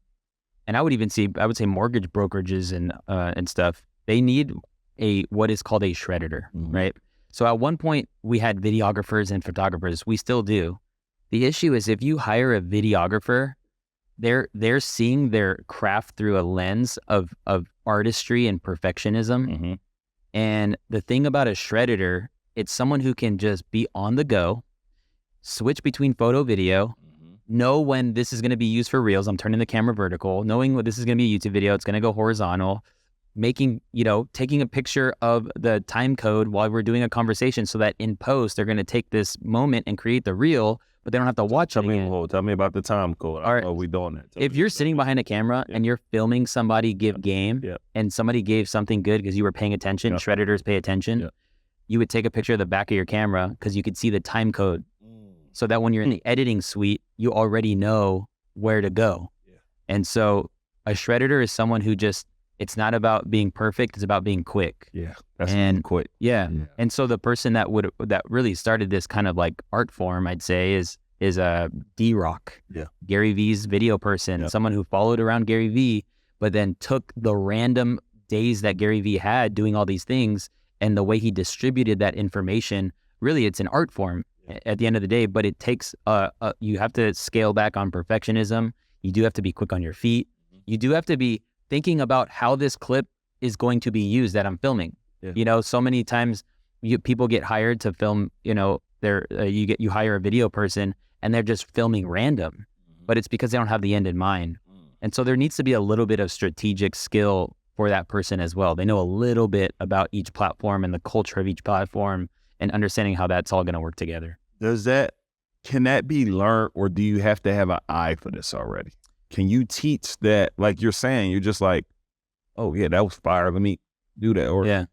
I would say mortgage brokerages and stuff, they need what is called a Shredditor, right? So at one point we had videographers and photographers. We still do. The issue is if you hire a videographer, they're seeing their craft through a lens of artistry and perfectionism. And the thing about a Shredditor, it's someone who can just be on the go, switch between photo, video, know when this is going to be used for reels. I'm turning the camera vertical, knowing what this is going to be a YouTube video. It's going to go horizontal, making, taking a picture of the time code while we're doing a conversation so that in post, they're going to take this moment and create the reel, but they don't have to watch it again. Tell me about the time code. All right. Are we doing that? If you're sitting behind a camera and you're filming somebody give game and somebody gave something good because you were paying attention, Shredditors pay attention, you would take a picture of the back of your camera because you could see the time code. So that when you're in the editing suite, you already know where to go. And so a Shredditor is someone who just, it's not about being perfect, it's about being quick. That's quick. And so the person that really started this kind of like art form, I'd say, is D-Rock. Gary V's video person, someone who followed around Gary V, but then took the random days that Gary V had doing all these things and the way he distributed that information. Really, it's an art form at the end of the day, but it takes, you have to scale back on perfectionism. You do have to be quick on your feet. You do have to be thinking about how this clip is going to be used that I'm filming. So many times people get hired to film, you hire a video person and they're just filming random, but it's because they don't have the end in mind. And so there needs to be a little bit of strategic skill for that person as well. They know a little bit about each platform and the culture of each platform and understanding how that's all going to work together. Can that be learned, or do you have to have an eye for this already? Can you teach that? Like you're saying, you're just like, oh yeah, that was fire. Let me do that. Or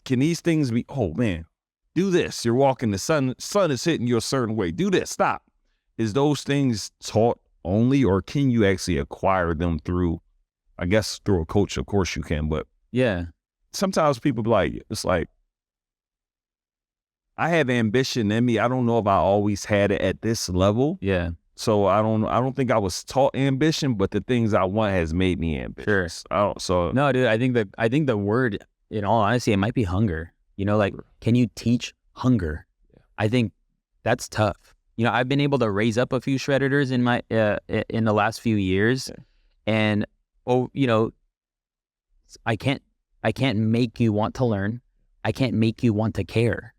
can these things be, oh man, do this. You're walking, the sun is hitting you a certain way. Do this, stop. Is those things taught only, or can you actually acquire them through, I guess through a coach? Of course you can, but sometimes people be like, it's like, I have ambition in me. I don't know if I always had it at this level. So I don't think I was taught ambition, but the things I want has made me ambitious. No, dude, I think the word, in all honesty, it might be hunger. Like, can you teach hunger? I think that's tough. I've been able to raise up a few Shredditors in my in the last few years, and I can't make you want to learn. I can't make you want to care.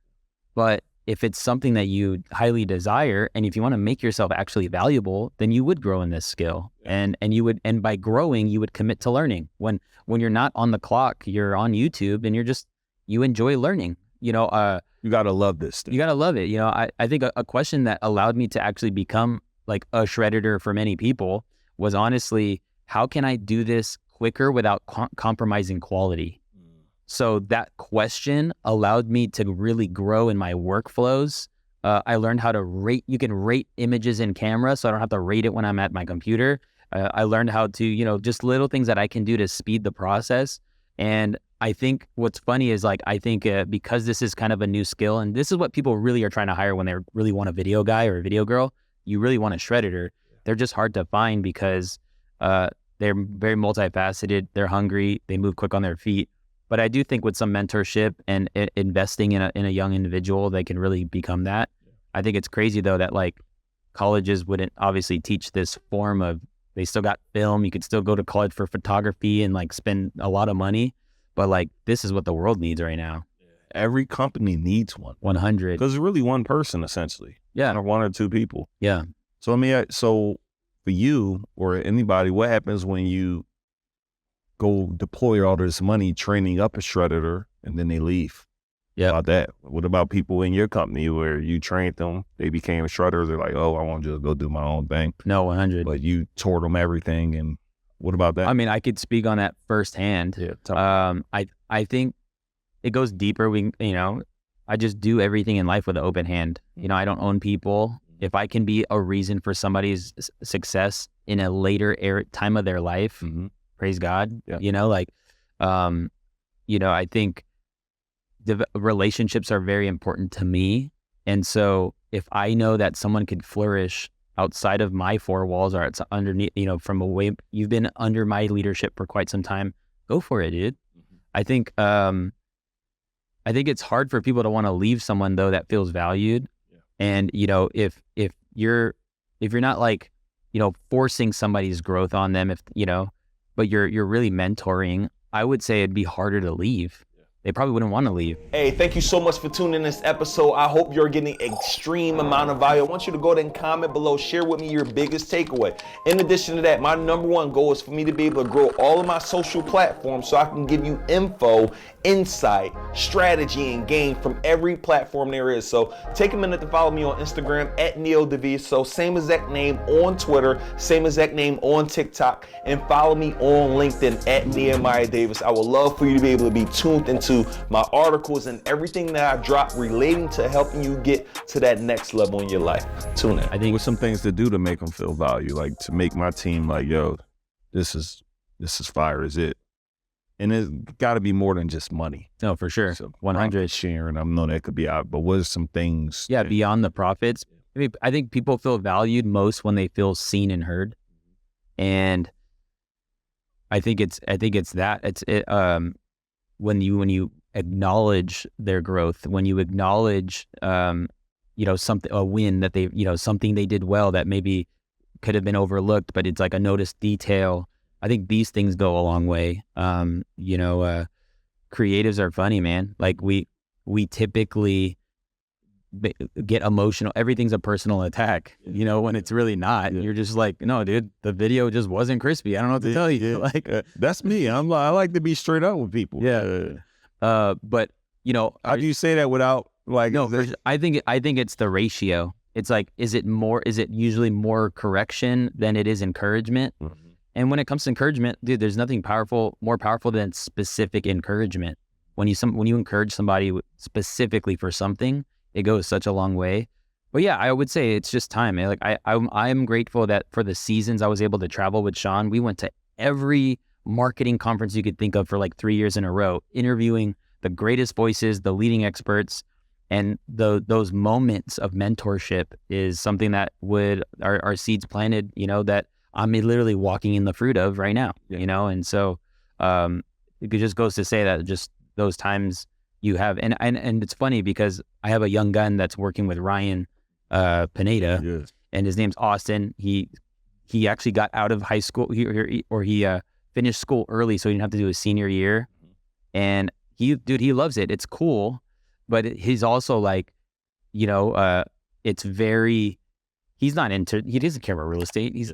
But if it's something that you highly desire, and if you want to make yourself actually valuable, then you would grow in this skill. And by growing, you would commit to learning. When you're not on the clock, you're on YouTube and you enjoy learning. You got to love this thing. You got to love it. I think a question that allowed me to actually become like a Shredditor for many people was honestly, how can I do this quicker without compromising quality? So that question allowed me to really grow in my workflows. I learned how to rate. You can rate images in camera, so I don't have to rate it when I'm at my computer. I learned how to, just little things that I can do to speed the process. And I think what's funny is because this is kind of a new skill, and this is what people really are trying to hire when they really want a video guy or a video girl. You really want a Shredditor. They're just hard to find because they're very multifaceted. They're hungry. They move quick on their feet. But I do think with some mentorship and investing in a young individual, they can really become that. I think it's crazy though that like colleges wouldn't obviously teach this form of, they still got film. You could still go to college for photography and like spend a lot of money. But like, this is what the world needs right now. Every company needs one. 100. Because it's really one person essentially. Or one or two people. So for you or anybody, what happens when you go deploy all this money training up a Shredditor and then they leave? About that. What about people in your company where you trained them, they became Shredditors, they're like, oh, I want to just go do my own thing? No, 100. But you taught them everything, and what about that? I mean, I could speak on that firsthand. I think it goes deeper. I just do everything in life with an open hand. I don't own people. If I can be a reason for somebody's success in a later time of their life, praise God. I think the relationships are very important to me. And so if I know that someone could flourish outside of my four walls, or it's underneath, from a way you've been under my leadership for quite some time, go for it, dude. I think it's hard for people to want to leave someone though that feels valued. And if you're not like, forcing somebody's growth on them, but you're really mentoring, I would say it'd be harder to leave. they probably wouldn't want to leave. Hey, thank you so much for tuning in this episode. I hope you're getting extreme amount of value. I want you to go ahead and comment below, share with me your biggest takeaway. In addition to that, my number one goal is for me to be able to grow all of my social platforms so I can give you info, insight, strategy, and gain from every platform there is. So take a minute to follow me on Instagram at Nehemiah Davis. So same exact name on Twitter, same exact name on TikTok, and follow me on LinkedIn at Nehemiah Davis. I would love for you to be able to be tuned into my articles and everything that I drop relating to helping you get to that next level in your life. Tune in. I think with some things to do to make them feel value, like to make my team like, yo, this is fire, is it? And it's got to be more than just money. No, for sure. So 100 sharing. I know that could be out, but what are some things? Yeah, beyond the profits. I mean, I think people feel valued most when they feel seen and heard. And I think it's that when you acknowledge their growth, when you acknowledge something, a win that they, something they did well that maybe could have been overlooked, but it's like a noticed detail. I think these things go a long way. Creatives are funny, man. Like we typically get emotional. Everything's a personal attack, when it's really not. You're just like, no, dude, the video just wasn't crispy. I don't know what to tell you. Like, that's me. I like to be straight up with people. Yeah. But how do you say that without like? No, I think it's the ratio. It's like, is it usually more correction than it is encouragement? Mm-hmm. And when it comes to encouragement, dude, there's nothing more powerful than specific encouragement. When you encourage somebody specifically for something, it goes such a long way. But yeah, I would say it's just time. Like I'm grateful that for the seasons I was able to travel with Sean. We went to every marketing conference you could think of for like 3 years in a row, interviewing the greatest voices, the leading experts, and those moments of mentorship is something that our seeds planted, that I'm literally walking in the fruit of right now, and so it just goes to say that just those times you have, and it's funny because I have a young gun that's working with Ryan Pineda, and his name's Austin. He actually got out of high school, he finished school early, so he didn't have to do his senior year, and he loves it. It's cool, but he's also like, it's very. He doesn't care about real estate. He's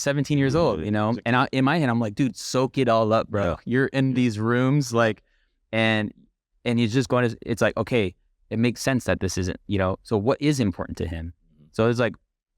17 years old, and in my head, I'm like, dude, soak it all up, bro. Yeah. You're in these rooms, like, and he's just going to, it's like, okay, it makes sense that this isn't, so what is important to him? So it's like,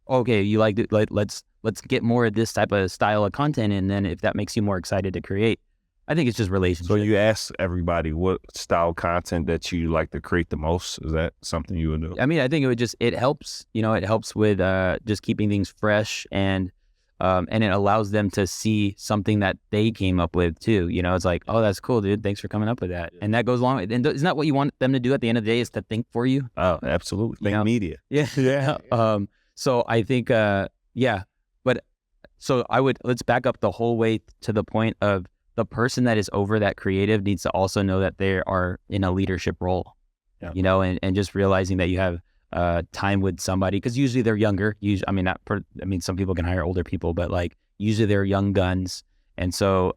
okay, you like it, like, let's get more of this type of style of content. And then if that makes you more excited to create, I think it's just relationships. So you ask everybody what style content that you like to create the most. Is that something you would do? I mean, I think it helps, it helps with just keeping things fresh, and it allows them to see something that they came up with too. It's like, oh, that's cool, dude. Thanks for coming up with that. And that goes along. And isn't that what you want them to do at the end of the day, is to think for you? Oh, absolutely. Think media. Yeah. Yeah. So I think, but so let's back up the whole way to the point of, the person that is over that creative needs to also know that they are in a leadership role, and just realizing that you have time with somebody, because usually they're younger. Some people can hire older people, but like usually they're young guns. And so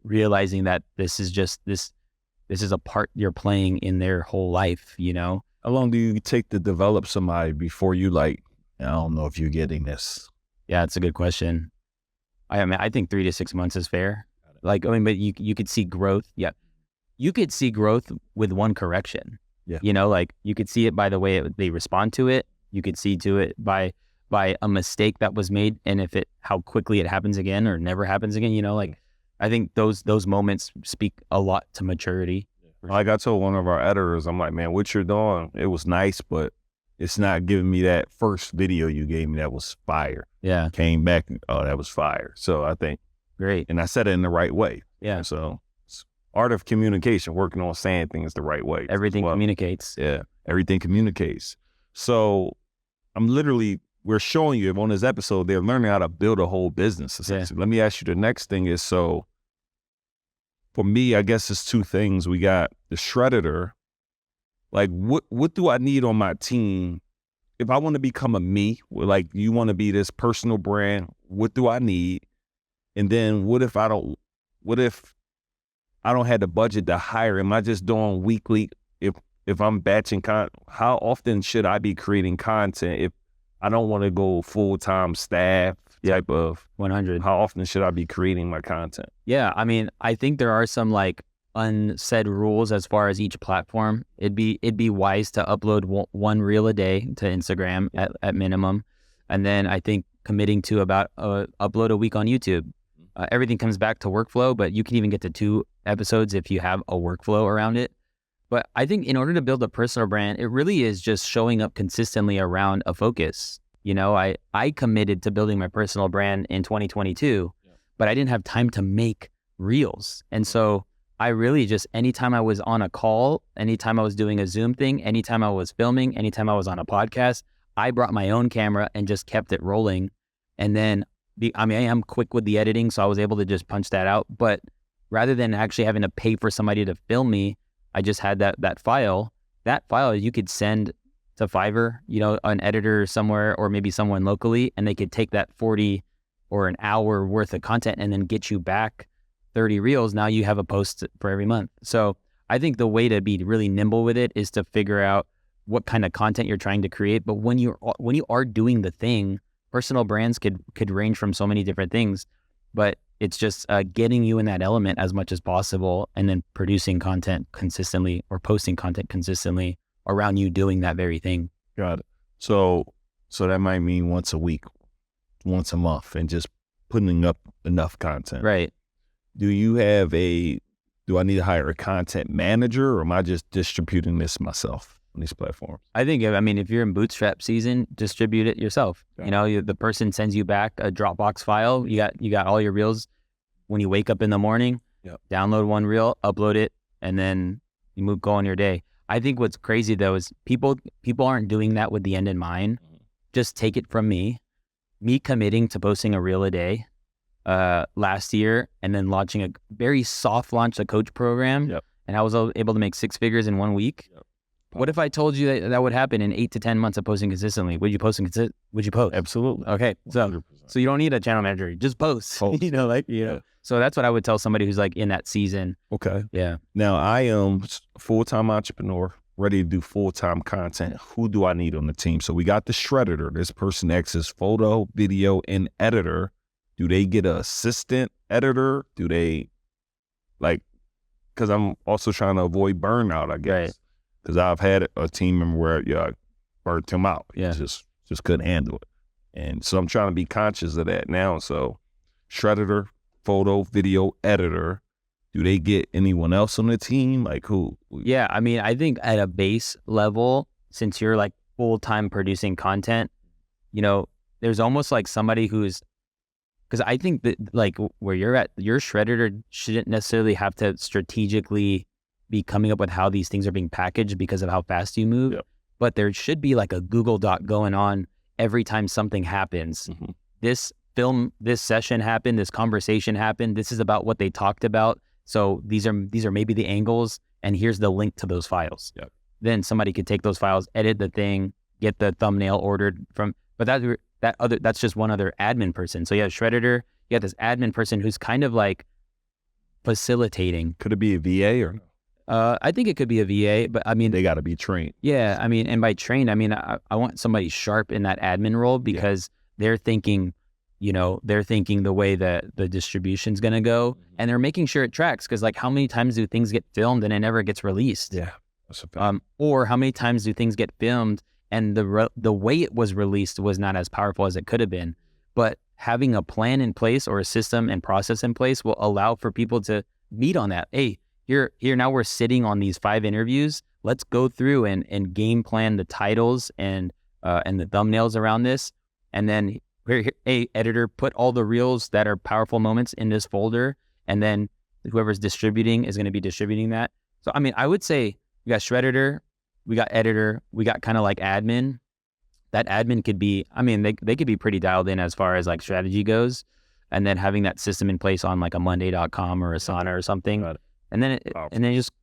realizing that this is a part you're playing in their whole life, How long do you take to develop somebody before you like, I don't know if you're getting this? Yeah, it's a good question. I think 3 to 6 months is fair. But you could see growth. Yeah. You could see growth with one correction. Yeah. Like you could see it by the way they respond to it. You could see to it by a mistake that was made, and how quickly it happens again or never happens again, I think those moments speak a lot to maturity. Like I told one of our editors, I'm like, man, what you're doing, it was nice, but it's not giving me that first video you gave me that was fire. Yeah. Came back, oh, that was fire. So I think, great. And I said it in the right way. Yeah. So it's art of communication, working on saying things the right way. Everything communicates. Yeah. Everything communicates. So we're showing you on this episode, they're learning how to build a whole business. Essentially. Yeah. Let me ask you, the next thing is, so for me, I guess it's two things. We got the Shredditor. Like what do I need on my team? If I want to become a me, like you want to be this personal brand, what do I need? And then what if I don't have the budget to hire. Am I just doing weekly? If I'm batching how often should I be creating content if I don't want to go full-time staff type of 100? How often should I be creating my content? Yeah, I mean, I think there are some like unsaid rules as far as each platform. It'd be wise to upload one reel a day to Instagram at minimum, and then I think committing to about upload a week on YouTube. Everything comes back to workflow, but you can even get to 2 episodes if you have a workflow around it. But I think in order to build a personal brand, it really is just showing up consistently around a focus. You know, I committed to building my personal brand in 2022, but I didn't have time to make reels. And so I really just, anytime I was on a call, anytime I was doing a Zoom thing, anytime I was filming, anytime I was on a podcast, I brought my own camera and just kept it rolling. And then, I am quick with the editing, so I was able to just punch that out. But rather than actually having to pay for somebody to film me, I just had that file. That file you could send to Fiverr, you know, an editor somewhere, or maybe someone locally, and they could take that 40 or an hour worth of content and then get you back 30 reels. Now you have a post for every month. So I think the way to be really nimble with it is to figure out what kind of content you're trying to create. But when you are doing the thing, personal brands could range from so many different things, but it's just getting you in that element as much as possible, and then producing content consistently or posting content consistently around you doing that very thing. Got it. So that might mean once a week, once a month, and just putting up enough content. Right. Do I need to hire a content manager, or am I just distributing this myself on these platforms? I think, if you're in bootstrap season, distribute it yourself. Yeah. You know, the person sends you back a Dropbox file. You got all your reels. When you wake up in the morning, download one reel, upload it, and then you go on your day. I think what's crazy though is people aren't doing that with the end in mind. Just take it from me committing to posting a reel a day last year, and then launching a very soft launch, a coach program. And I was able to make 6 figures in 1 week. What if I told you that would happen in 8 to 10 months of posting consistently? Would you post? Would you post? Absolutely. Okay. So you don't need a channel manager. Just post. You know, So that's what I would tell somebody who's like in that season. Okay. Yeah. Now I am a full-time entrepreneur, ready to do full-time content. Who do I need on the team? So we got the Shredditor. This person acts as photo, video, and editor. Do they get an assistant editor? Do they because I'm also trying to avoid burnout, I guess. Right. Because I've had a team member where I burnt him out. Yeah. He just couldn't handle it. And so I'm trying to be conscious of that now. So Shredditor, photo, video, editor, do they get anyone else on the team? Like who? Yeah, I think at a base level, since you're like full-time producing content, you know, there's almost like somebody who's, because I think that like where you're at, your Shredditor shouldn't necessarily have to strategically be coming up with how these things are being packaged because of how fast you move. But there should be like a Google Doc going on every time something happens. This session happened, this conversation happened, this is about what they talked about. So these are maybe the angles, and here's the link to those files. Then somebody could take those files, edit the thing, get the thumbnail ordered from, but that's just one other admin person. So you have Shredditor, you have this admin person who's kind of like facilitating. Could it be a VA or no? I think it could be a VA, but they got to be trained. Yeah, and by trained, I want somebody sharp in that admin role, because they're thinking, they're thinking the way that the distribution's going to go, and they're making sure it tracks. Because like, how many times do things get filmed and it never gets released? Yeah, that's a fact. Or how many times do things get filmed and the way it was released was not as powerful as it could have been? But having a plan in place or a system and process in place will allow for people to meet on that. Hey, here now we're sitting on these 5 interviews. Let's go through and game plan the titles and the thumbnails around this. And then, hey, editor, put all the reels that are powerful moments in this folder. And then whoever's distributing is going to be distributing that. So, I would say we got Shredditor, we got editor, we got kind of like admin. That admin could be, they could be pretty dialed in as far as like strategy goes. And then having that system in place on like a Monday.com or Asana or something. And then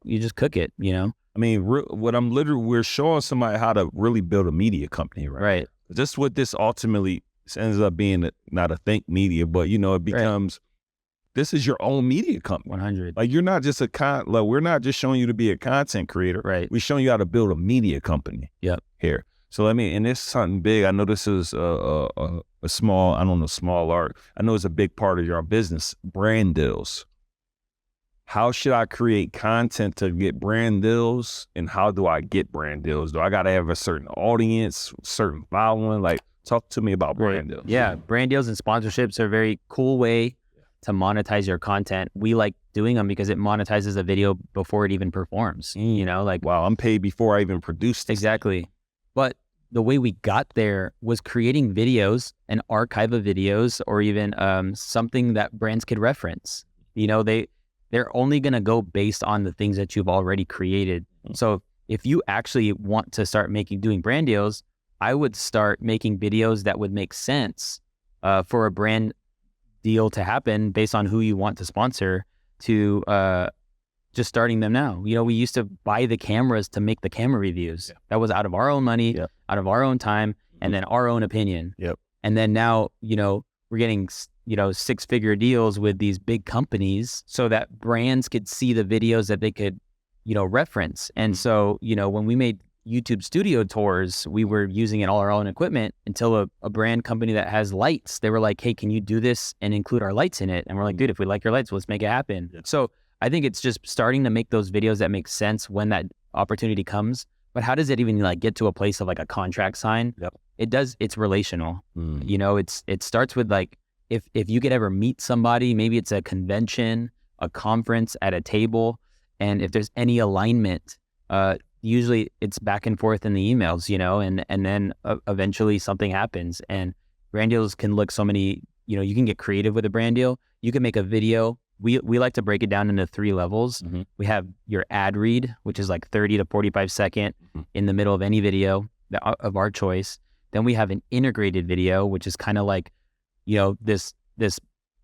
you just cook it, we're showing somebody how to really build a media company, right? Right. Just what this ultimately ends up being, not a think media, but it becomes this is your own media company. 100. Like, you're not just like, we're not just showing you to be a content creator. Right. We're showing you how to build a media company. Yep. Here. So and this is something big. I know this is a small, I don't know, small art. I know it's a big part of your business, brand deals. How should I create content to get brand deals? And how do I get brand deals? Do I got to have a certain audience, certain following? Like, talk to me about brand deals. Yeah. Brand deals and sponsorships are a very cool way to monetize your content. We like doing them because it monetizes a video before it even performs, you know, like, wow, I'm paid before I even produce this. Exactly. But the way we got there was creating videos, an archive of videos, or even something that brands could reference. You know, they're only going to go based on the things that you've already created. So if you actually want to start doing brand deals, I would start making videos that would make sense for a brand deal to happen based on who you want to sponsor, to just starting them now. You know, we used to buy the cameras to make the camera reviews. Yeah. That was out of our own money, out of our own time, and then our own opinion. Yep. And then now, you know, we're getting, you know, 6-figure deals with these big companies so that brands could see the videos that they could, you know, reference. And so, you know, when we made YouTube studio tours, we were using all our own equipment until a brand company that has lights, they were like, hey, can you do this and include our lights in it? And we're like, dude, if we like your lights, let's make it happen. Yeah. So I think it's just starting to make those videos that make sense when that opportunity comes. But how does it even like get to a place of like a contract sign? Yep. It's relational. You know, it starts with like, if you could ever meet somebody, maybe it's a convention, a conference, at a table, and if there's any alignment, usually it's back and forth in the emails, you know, and then eventually something happens. And brand deals can look so many, you know, you can get creative with a brand deal. You can make a video. We like to break it down into 3 levels. We have your ad read, which is like 30 to 45 second in the middle of any video of our choice. Then we have an integrated video, which is kind of like, you know, this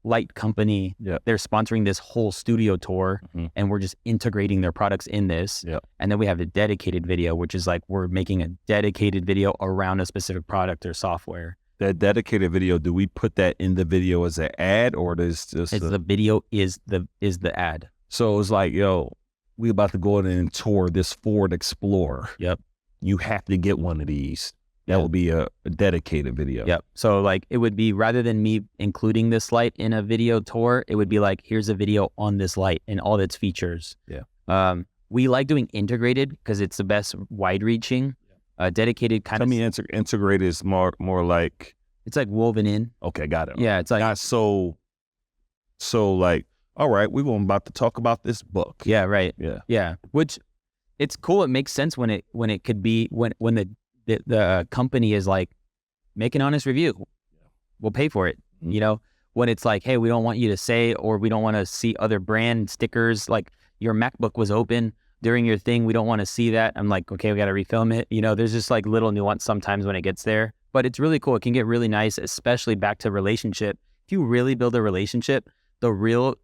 light company, they're sponsoring this whole studio tour, and we're just integrating their products in this. And then we have a dedicated video, which is like we're making a dedicated video around a specific product or software. That dedicated video, do we put that in the video as an ad, or does the video is the ad? So it's like, yo, we about to go in and tour this Ford Explorer. Yep. You have to get one of these. That will be a dedicated video. Yep. So like it would be, rather than me including this light in a video tour, it would be like, here's a video on this light and all its features. Yeah. We like doing integrated because it's the best wide reaching. Dedicated kind of. Tell me integrated is more like. It's like woven in. Okay, got it. Yeah, it's like. Not so like, all right, we're about to talk about this book. Yeah, right. Yeah. Yeah. Which it's cool. It makes sense when it could be, when the company is like, make an honest review. We'll pay for it. You know, when it's like, hey, we don't want you to say, or we don't want to see other brand stickers. Like your MacBook was open during your thing. We don't want to see that. I'm like, okay, we got to refilm it. You know, there's just like little nuance sometimes when it gets there, but it's really cool. It can get really nice, especially back to relationship. If you really build a relationship, the real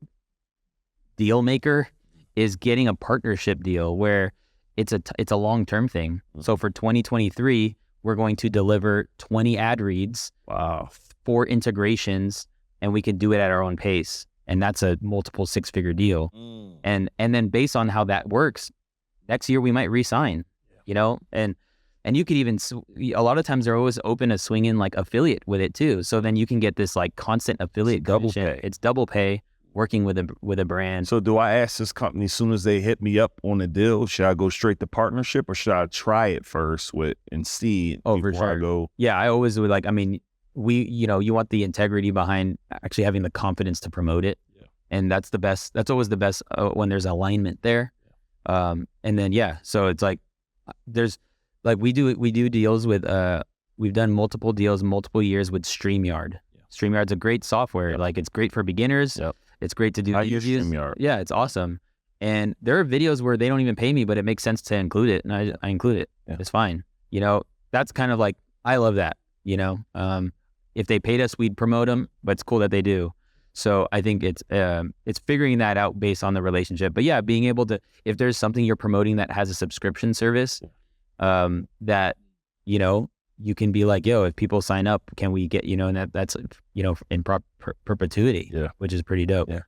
deal maker is getting a partnership deal where it's a long-term thing. So for 2023, we're going to deliver 20 ad reads, 4 integrations, and we can do it at our own pace. And that's a multiple 6-figure deal. And then based on how that works, next year we might re-sign, you know, and you could even, a lot of times they're always open to swing in like affiliate with it too. So then you can get this like constant affiliate commission. It's double pay working with a brand. So do I ask this company, as soon as they hit me up on a deal, should I go straight to partnership, or should I try it first and see for sure. I go? Yeah, I always would like, I mean, you know, you want the integrity behind actually having the confidence to promote it. And that's the best. That's always the best when there's alignment there. And then, so it's like, there's like, we do deals with, we've done multiple deals, multiple years with StreamYard. StreamYard's a great software. Like it's great for beginners. It's great to do. I use StreamYard. Yeah, it's awesome. And there are videos where they don't even pay me, but it makes sense to include it. And I include it. It's fine. You know, that's kind of like, I love that, you know. If they paid us, we'd promote them, but it's cool that they do. So I think it's figuring that out based on the relationship. But yeah, being able to, if there's something you're promoting that has a subscription service, that, you know, you can be like, yo, if people sign up, can we get, you know, and that's, you know, in perpetuity, which is pretty dope. Yeah.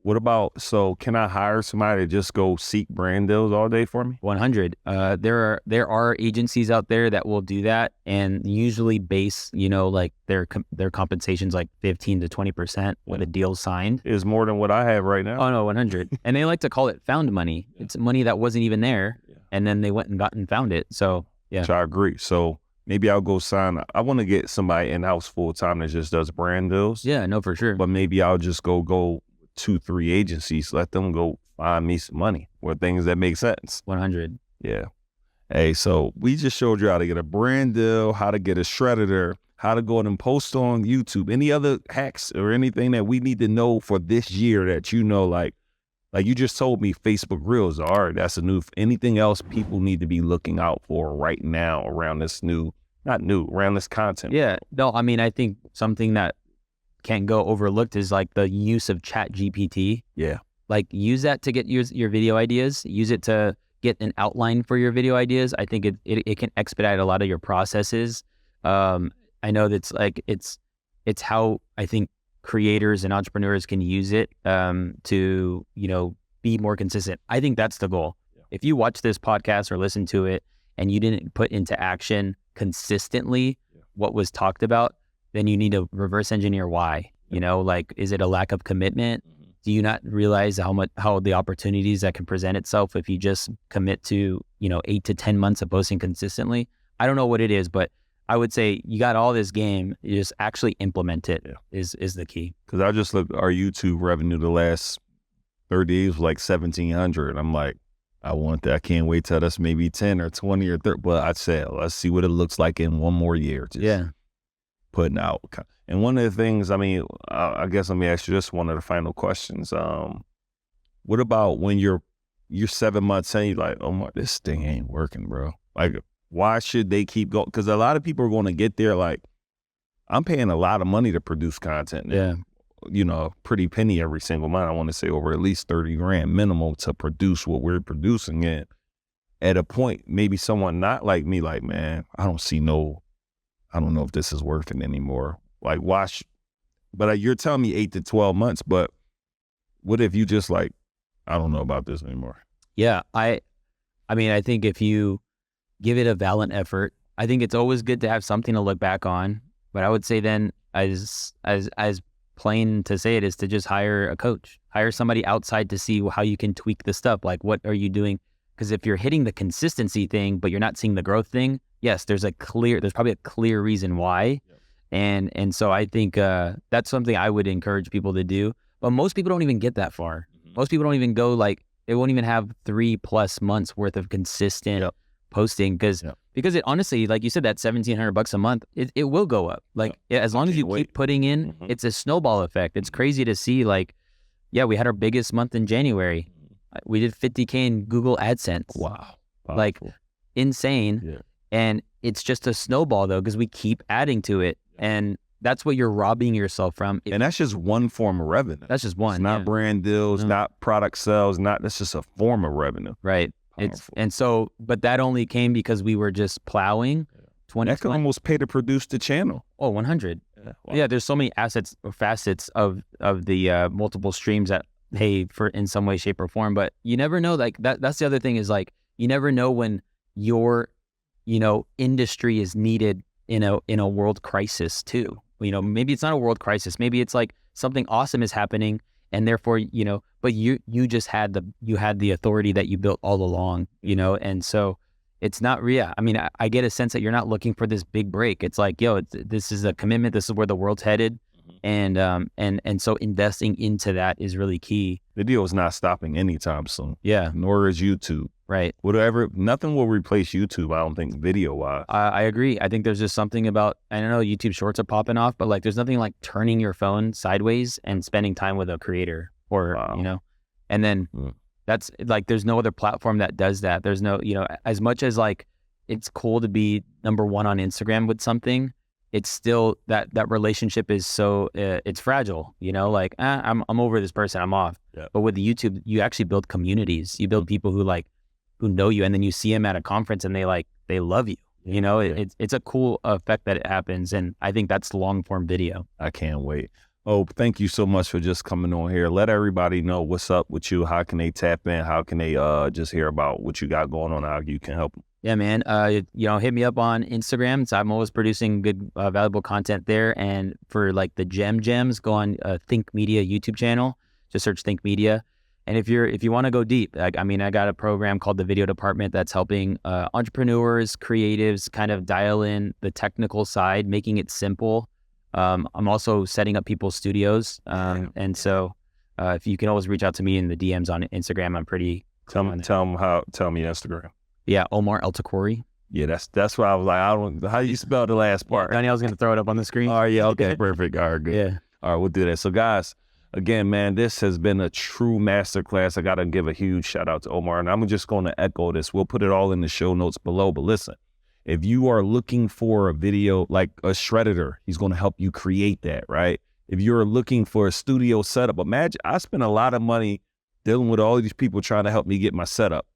What about, so can I hire somebody to just go seek brand deals all day for me? 100. There are agencies out there that will do that, and usually base, like their compensation's like 15 to 20% when a deal's signed. Is more than what I have right now. Oh no, 100. And they like to call it found money. It's money that wasn't even there, and then they went and found it. So yeah, Which I agree. So maybe I'll go sign. I want to get somebody in-house full-time that just does brand deals. yeah, no, for sure. But maybe I'll just go 2-3 agencies, let them go find me some money or things that make sense. 100. Yeah. Hey, so we just showed you how to get a brand deal, how to get a Shredditor, how to go and post on YouTube. Any other hacks or anything that we need to know for this year that like you just told me Facebook Reels. All right, that's anything else people need to be looking out for right now around this around this content? Yeah, no, I mean, I think something that can't go overlooked is like the use of Chat GPT. Yeah. Like use that to get your video ideas, use it to get an outline for your video ideas. I think it can expedite a lot of your processes. I know that's like, it's how I think creators and entrepreneurs can use it to, be more consistent. I think that's the goal. Yeah. If you watch this podcast or listen to it and you didn't put into action consistently what was talked about, then you need to reverse engineer why. Like, is it a lack of commitment? Mm-hmm. Do you not realize how the opportunities that can present itself if you just commit to 8 to 10 months of posting consistently? I don't know what it is, but I would say you got all this game. You just actually implement it is the key. Because I just looked, our YouTube revenue the last 30 days was like 1,700. I'm like, I want that. I can't wait till that's maybe 10 or 20 or 30. But I said, let's see what it looks like in one more year. Just putting out. And one of the things, I mean, I guess let me ask you this, one of the final questions. What about when you're 7 months in, you're like, oh, this thing ain't working, bro. Like, why should they keep going? Because a lot of people are going to get there like, I'm paying a lot of money to produce content. Yeah. Pretty penny every single month. I want to say over at least 30 grand minimum to produce what we're producing. And at a point, maybe someone not like me, like, man, I don't know if this is worth it anymore. Like, watch, but you're telling me 8 to 12 months, but what if you just like, I don't know about this anymore? Yeah. I mean, I think if you give it a valiant effort, I think it's always good to have something to look back on. But I would say then as plain to say it is to just hire a coach, hire somebody outside to see how you can tweak the stuff. Like, what are you doing? Because if you're hitting the consistency thing, but you're not seeing the growth thing, yes, there's probably a clear reason why. Yep. And so I think that's something I would encourage people to do. But most people don't even get that far. Mm-hmm. Most people don't even go they won't even have 3+ months worth of consistent posting because it honestly, like you said, that $1,700 a month, it will go up. Like as long as you keep putting in, it's a snowball effect. It's crazy to see. Like, we had our biggest month in January. We did 50K in Google AdSense. Wow. Powerful. Like insane. Yeah. And it's just a snowball though, because we keep adding to it. And that's what you're robbing yourself from. And that's just one form of revenue. That's just one. It's not brand deals, not product sales, that's just a form of revenue. Right. But that only came because we were just plowing. That could almost pay to produce the channel. Oh, 100. Yeah. Wow. Yeah, there's so many assets or facets of the multiple streams that pay for in some way, shape, or form. But you never know. Like that's the other thing is like you never know when your industry is needed in a world crisis too. Maybe it's not a world crisis. Maybe it's like something awesome is happening. And therefore, but you just had the authority that you built all along, and so it's not real. I mean, I get a sense that you're not looking for this big break. It's like, this is a commitment. This is where the world's headed. And so investing into that is really key. Video is not stopping anytime soon. Yeah. Nor is YouTube. Right. Nothing will replace YouTube, I don't think, video-wise. I agree. I think there's just something about, I don't know, YouTube Shorts are popping off, but like there's nothing like turning your phone sideways and spending time with a creator or, and then that's like, there's no other platform that does that. There's no, as much as like, it's cool to be number one on Instagram with something, it's still that relationship is so, it's fragile, like, I'm over this person, I'm off. Yeah. But with YouTube, you actually build communities. You build people who know you, and then you see them at a conference and they love you. It's a cool effect that it happens. And I think that's long form video. I can't wait. Oh, thank you so much for just coming on here. Let everybody know what's up with you. How can they tap in? How can they just hear about what you got going on? How you can help them? Yeah, man. Hit me up on Instagram. So I'm always producing good, valuable content there. And for like the gems, go on Think Media YouTube channel. Just search Think Media. And if you want to go deep, I got a program called the Video Department that's helping entrepreneurs, creatives kind of dial in the technical side, making it simple. I'm also setting up people's studios. And so if you can always reach out to me in the DMs on Instagram, I'm pretty. Tell me Instagram. Yeah, Omar El Takori. Yeah, that's why I was like, how do you spell the last part? Daniel's going to throw it up on the screen. Oh, yeah, okay, perfect. All right, good. Yeah. All right, we'll do that. So, guys, again, man, this has been a true masterclass. I got to give a huge shout out to Omar, and I'm just going to echo this. We'll put it all in the show notes below. But listen, if you are looking for a video like a Shredditor, he's going to help you create that, right? If you're looking for a studio setup, imagine I spent a lot of money dealing with all these people trying to help me get my setup.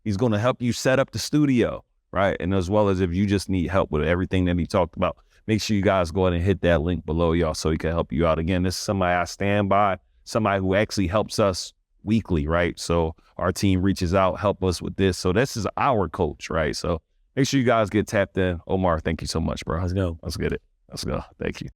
He's going to help you set up the studio, right? And as well as if you just need help with everything that he talked about, make sure you guys go ahead and hit that link below, y'all, so he can help you out. Again, this is somebody I stand by, somebody who actually helps us weekly, right? So our team reaches out, help us with this. So this is our coach, right? So make sure you guys get tapped in. Omar, thank you so much, bro. Let's go. Let's get it. Let's go. Thank you.